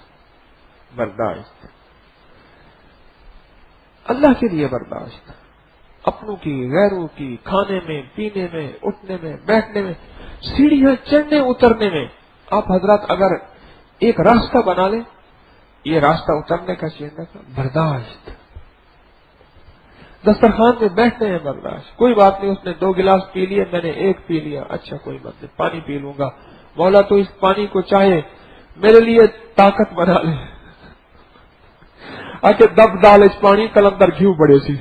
اللہ کے لیے برداشت، اپنوں کی، غیروں کی، کھانے میں، پینے میں، اٹھنے میں، بیٹھنے میں، سیڑھیاں چڑھنے اترنے میں۔ آپ حضرات اگر ایک راستہ بنا لیں، یہ راستہ اترنے کا چڑھنے کا، برداشت۔ دسترخوان میں بیٹھنے میں برداشت، کوئی بات نہیں، اس نے 2 گلاس پی لیے، میں نے 1 پی لیا، اچھا کوئی بات نہیں، پانی پی لوں گا، مولا تو اس پانی کو چاہے میرے لیے طاقت بنا لے، آکے دب ڈال اس پانی کلندر گھیو بڑے سی۔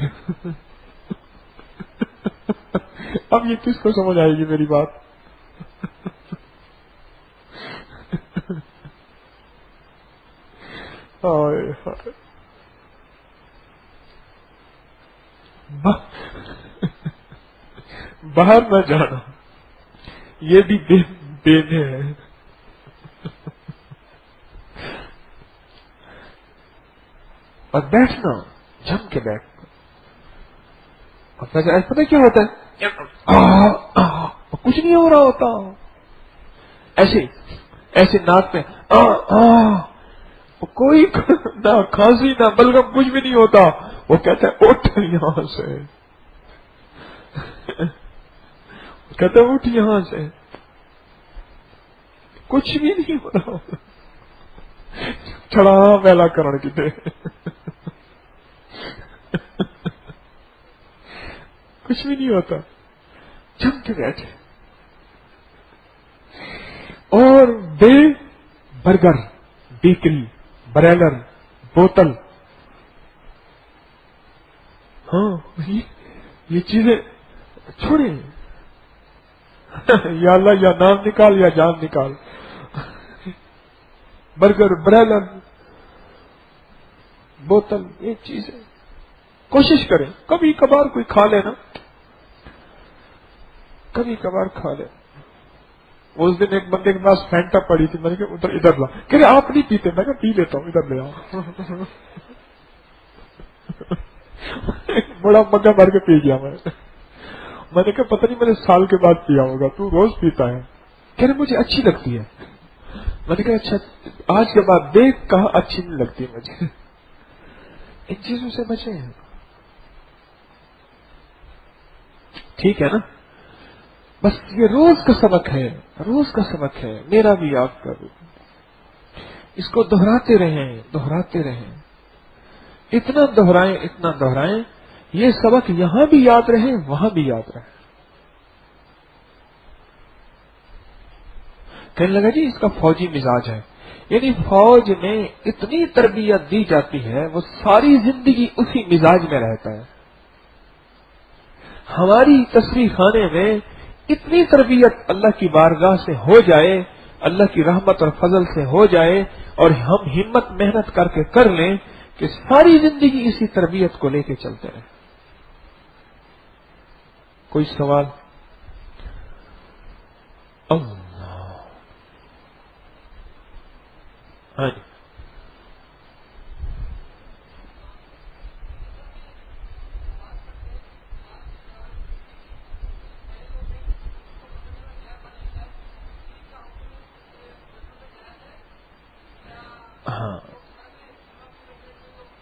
اب یہ کس کو سمجھ آئے گی میری بات؟ باہر نہ جانا، یہ بھی بے میں ہے۔ اور بیٹھنا، جم کے بیٹھنا، اور پتہ کیا ہوتا ہے؟ کچھ نہیں ہو رہا ہوتا، ایسے ناک میں کوئی نہ کھانسی نہ بلغم، کچھ بھی نہیں ہوتا۔ وہ کہتا ہے اٹھ یہاں سے، کہتا ہے اٹھ یہاں سے، کچھ بھی نہیں ہو رہا، چھڑا ویلا کرن کتے، کچھ بھی نہیں ہوتا، جم کے بیٹھے۔ اور بے برگر، بیکری، بریلر، بوتل، ہاں یہ چیزیں چھوڑیں. یا اللہ یا نام نکال یا جان نکال. برگر، برائلر، بوتل، یہ چیزیں کوشش کریں کبھی کبھار کوئی کھا لے نا، کبھی کبھار کھا لے. اس دن ایک بندے کے پاس فینٹا پڑی تھی، میں نے کہا ادھر لا. کہ آپ نہیں پیتے؟ میں کہا پی لیتا ہوں، ادھر لے آؤ. بڑا مگا بھر کے پی گیا میں نے کہا پتہ نہیں میں نے سال کے بعد پیا ہوگا، تو روز پیتا ہے. کہہ رہے مجھے اچھی لگتی ہے. میں نے کہا اچھا آج کے بعد دیکھ کہا اچھی نہیں لگتی مجھے. ان چیزوں سے بچیں. ٹھیک ہے نا؟ بس یہ روز کا سبق ہے، روز کا سبق ہے، میرا بھی آپ کا بھی. اس کو دہراتے رہیں، دہراتے رہیں، اتنا دہرائیں، اتنا دہرائیں، یہ سبق یہاں بھی یاد رہے، وہاں بھی یاد رہے. کہنے لگا جی اس کا فوجی مزاج ہے. یعنی فوج میں اتنی تربیت دی جاتی ہے، وہ ساری زندگی اسی مزاج میں رہتا ہے. ہماری تصویر خانے میں اتنی تربیت اللہ کی بارگاہ سے ہو جائے، اللہ کی رحمت اور فضل سے ہو جائے، اور ہم ہمت محنت کر کے کر لیں کہ ساری زندگی اسی تربیت کو لے کے چلتے رہیں. کوئی سوال؟ اللہ. ہاں جی. ہاں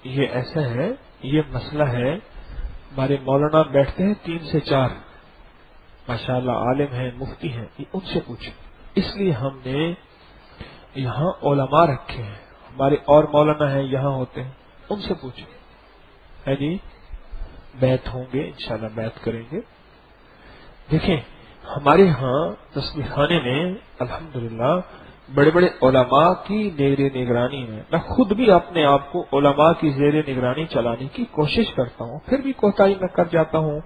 یہ ایسا ہے، یہ مسئلہ ہے. ہمارے مولانا بیٹھتے ہیں 3 سے 4، ماشاءاللہ عالم ہیں، مفتی ہیں، ان سے پوچھیں. اس لیے ہم نے یہاں علماء رکھے ہیں. ہمارے اور مولانا ہیں یہاں ہوتے ہیں، ان سے پوچھیں. ہے جی بیعت ہوں گے انشاءاللہ، بیعت کریں گے. دیکھیں ہمارے ہاں تصویر خانے میں الحمدللہ بڑے بڑے علماء کی زیر نگرانی میں، میں خود بھی اپنے آپ کو علماء کی زیر نگرانی چلانے کی کوشش کرتا ہوں. پھر بھی کوتاہی میں کر جاتا ہوں،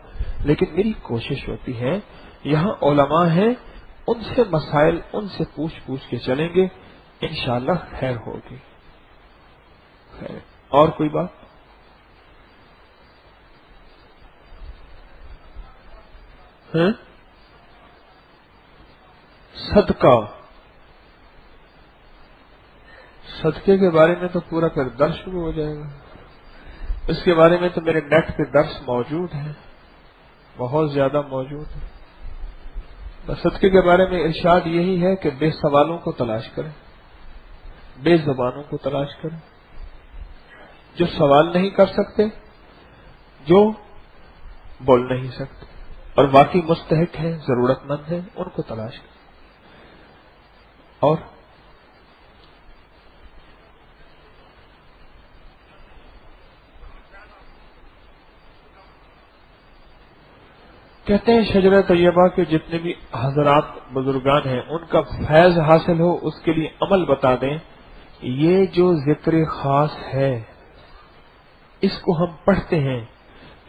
لیکن میری کوشش ہوتی ہے یہاں علماء ہیں، ان سے مسائل ان سے پوچھ کے چلیں گے، انشاءاللہ خیر ہوگی. خیر. اور کوئی بات؟ ہے صدقے کے بارے میں تو پورا پھر درس شروع ہو جائے گا. اس کے بارے میں تو میرے نیٹ پہ درس موجود ہے، بہت زیادہ موجود ہے. بس صدقے کے بارے میں ارشاد یہی ہے کہ بے سوالوں کو تلاش کریں، بے زبانوں کو تلاش کریں، جو سوال نہیں کر سکتے، جو بول نہیں سکتے اور واقعی مستحق ہیں، ضرورت مند ہیں، ان کو تلاش کریں. اور کہتے ہیں شجرہ طیبہ کے جتنے بھی حضرات بزرگان ہیں ان کا فیض حاصل ہو اس کے لیے عمل بتا دیں. یہ جو ذکر خاص ہے اس کو ہم پڑھتے ہیں،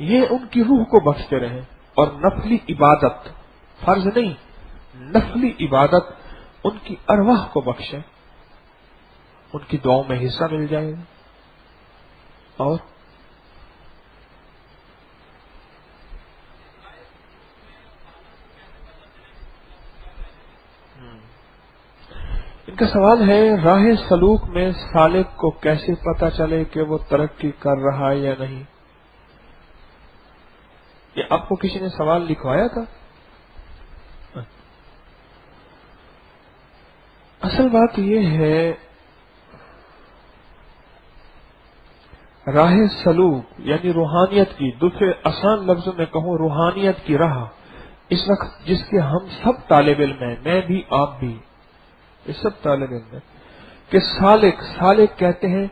یہ ان کی روح کو بخشتے رہیں، اور نفلی عبادت، فرض نہیں، نفلی عبادت ان کی ارواح کو بخشے، ان کی دعاؤں میں حصہ مل جائے گا. اور ان کا سوال ہے راہ سلوک میں سالک کو کیسے پتہ چلے کہ وہ ترقی کر رہا ہے یا نہیں؟ یہ آپ کو کسی نے سوال لکھوایا تھا؟ اصل بات یہ ہے راہ سلوک یعنی روحانیت کی، دوسرے آسان لفظوں میں کہوں روحانیت کی راہ، اس وقت جس کے ہم سب طالب علم ہیں، میں بھی آپ بھی، یہ سب طالب علم ہیں، کہ سالک کہتے ہیں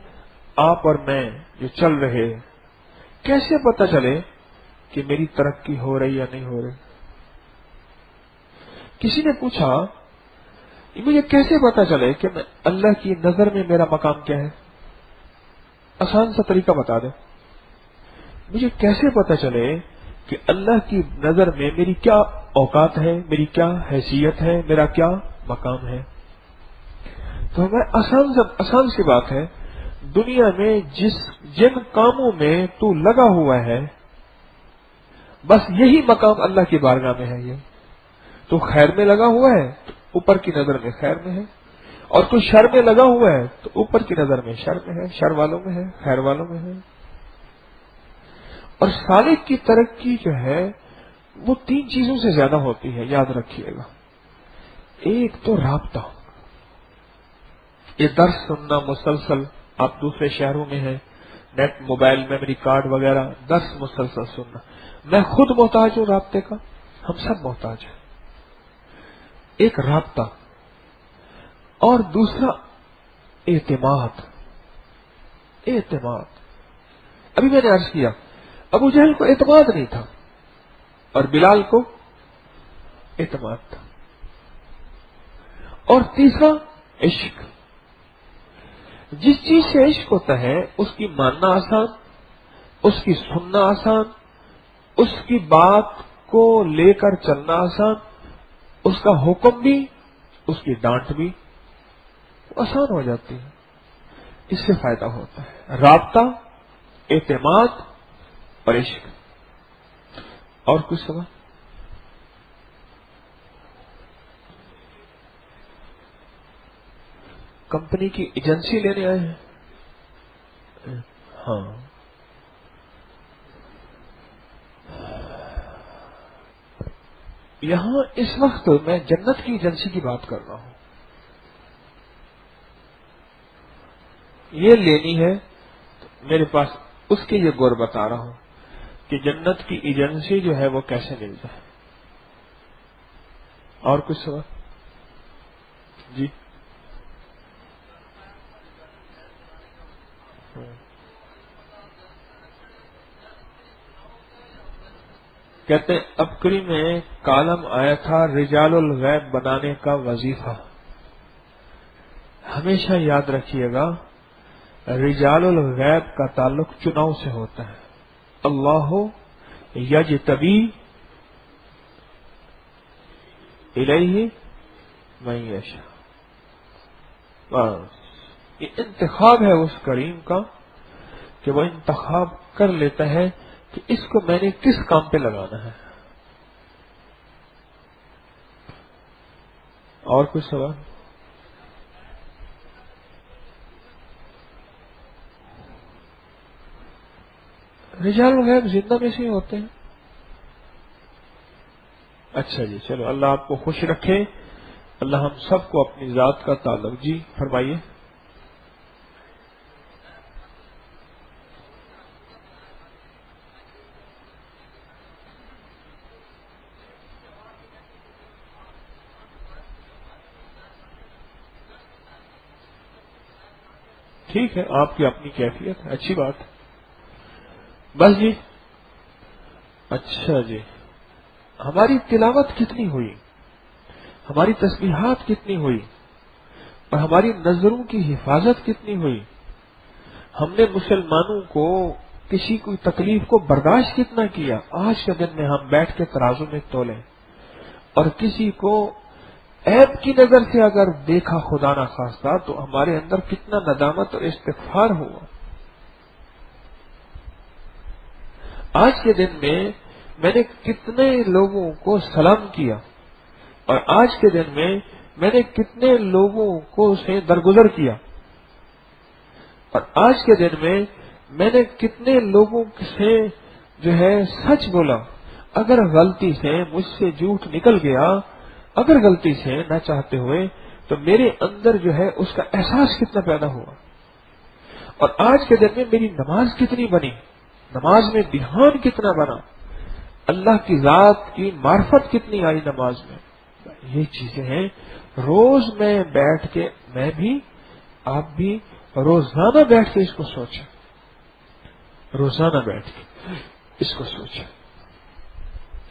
آپ اور میں جو چل رہے، کیسے پتہ چلے کہ میری ترقی ہو رہی یا نہیں ہو رہی؟ کسی نے پوچھا مجھے کیسے پتہ چلے کہ میں اللہ کی نظر میں میرا مقام کیا ہے؟ آسان سا طریقہ بتا دیں. مجھے کیسے پتہ چلے کہ اللہ کی نظر میں میری کیا اوقات ہے، میری کیا حیثیت ہے، میرا کیا مقام ہے؟ تو ہمیں آسان سی بات ہے، دنیا میں جن کاموں میں تو لگا ہوا ہے بس یہی مقام اللہ کی بارگاہ میں ہے۔ یہ تو خیر میں لگا ہوا ہے تو اوپر کی نظر میں خیر میں ہے، اور تو شر میں لگا ہوا ہے تو اوپر کی نظر میں شر میں ہے، شر والوں میں ہے، خیر والوں میں ہے۔ اور سالک کی ترقی جو ہے وہ 3 چیزوں سے زیادہ ہوتی ہے، یاد رکھیے گا۔ ایک تو رابطہ، یہ درس سننا مسلسل، آپ دوسرے شہروں میں ہیں، نیٹ، موبائل، میموری کارڈ وغیرہ، درس مسلسل سننا۔ میں خود محتاج ہوں رابطے کا، ہم سب محتاج ہیں۔ ایک رابطہ، اور دوسرا اعتماد۔ ابھی میں نے عرض کیا ابو جہل کو اعتماد نہیں تھا اور بلال کو اعتماد تھا۔ اور تیسرا عشق۔ جس چیز سے عشق ہوتا ہے اس کی ماننا آسان، اس کی سننا آسان، اس کی بات کو لے کر چلنا آسان، اس کا حکم بھی، اس کی ڈانٹ بھی آسان ہو جاتی ہے۔ اس سے فائدہ ہوتا ہے رابطہ، اعتماد اور عشق۔ اور کچھ سوال؟ کمپنی کی ایجنسی لینے آئے ہیں؟ ہاں، یہاں اس وقت میں جنت کی ایجنسی کی بات کر رہا ہوں، یہ لینی ہے تو میرے پاس اس کے یہ گور بتا رہا ہوں کہ جنت کی ایجنسی جو ہے وہ کیسے مل جائے۔ اور کچھ سوال؟ جی، کہتے ہیں ابکری میں کالم آیا تھا رجال الغیب بنانے کا وظیفہ۔ ہمیشہ یاد رکھیے گا رجال الغیب کا تعلق چناؤ سے ہوتا ہے۔ اللہ یجتبی الیہ من یشاء، بس یہ انتخاب ہے اس کریم کا کہ وہ انتخاب کر لیتا ہے کہ اس کو میں نے کس کام پہ لگانا ہے۔ اور کچھ سوال؟ رجال الغیب زندہ میں سے ہی ہوتے ہیں۔ اچھا جی، چلو اللہ آپ کو خوش رکھے، اللہ ہم سب کو اپنی ذات کا تعلق۔ جی فرمائیے۔ ٹھیک ہے، آپ کی اپنی کیفیت ہے، اچھی بات ہے۔ بس جی، اچھا جی، ہماری تلاوت کتنی ہوئی، ہماری تسبیحات کتنی ہوئی، اور ہماری نظروں کی حفاظت کتنی ہوئی، ہم نے مسلمانوں کو کسی کوئی تکلیف کو برداشت کتنا کیا۔ آج کے دن میں ہم بیٹھ کے ترازو میں تولیں اور کسی کو عیب کی نظر سے اگر دیکھا خدا نہ خواستہ تو ہمارے اندر کتنا ندامت اور استغفار ہوا۔ آج کے دن میں نے کتنے لوگوں کو سلام کیا، اور آج کے دن میں نے کتنے لوگوں کو سے درگزر کیا، اور آج کے دن میں نے کتنے لوگوں سے جو ہے سچ بولا۔ اگر غلطی سے مجھ سے جھوٹ نکل گیا، اگر غلطی سے نہ چاہتے ہوئے، تو میرے اندر جو ہے اس کا احساس کتنا پیدا ہوا۔ اور آج کے دن میں میری نماز کتنی بنی، نماز میں دھیان کتنا بنا، اللہ کی ذات کی معرفت کتنی آئی نماز میں۔ یہ چیزیں ہیں، روز میں بیٹھ کے، میں بھی آپ بھی روزانہ بیٹھ کے اس کو سوچیں، روزانہ بیٹھ کے اس کو سوچیں،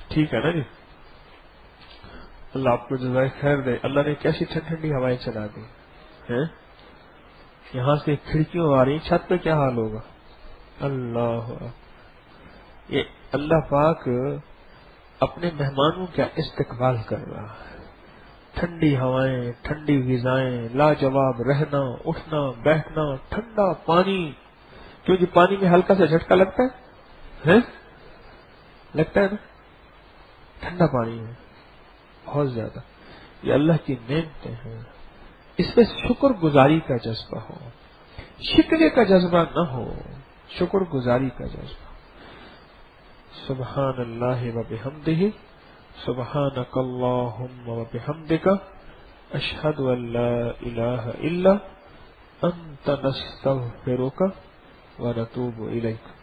ٹھیک ہے نا جی؟ اللہ آپ کو جزائے خیر دے۔ اللہ نے کیسی ٹھنڈی ٹھنڈی ہوائیں چلا دی ہیں، یہاں سے کھڑکیوں آ رہی، چھت پہ کیا حال ہوگا؟ اللہ یہ اللہ پاک اپنے مہمانوں کا استقبال کر رہا ہے. ٹھنڈی ہوائیں، ٹھنڈی غذائیں، لاجواب رہنا اٹھنا بیٹھنا، ٹھنڈا پانی. کیوں جی پانی میں ہلکا سا جھٹکا لگتا ہے لگتا ہے نا، ٹھنڈا پانی ہے بہت زیادہ. یہ اللہ کی نعمتیں ہیں، اس پہ شکر گزاری کا جذبہ ہو، شکوے کا جذبہ نہ ہو، شکر گزاری کا جذبہ. سبحان اللہ و بحمدہ، سبحانک اللہم و بحمدک، اشہد ان لا الہ الا انت نستغفرک و نتوب الیک.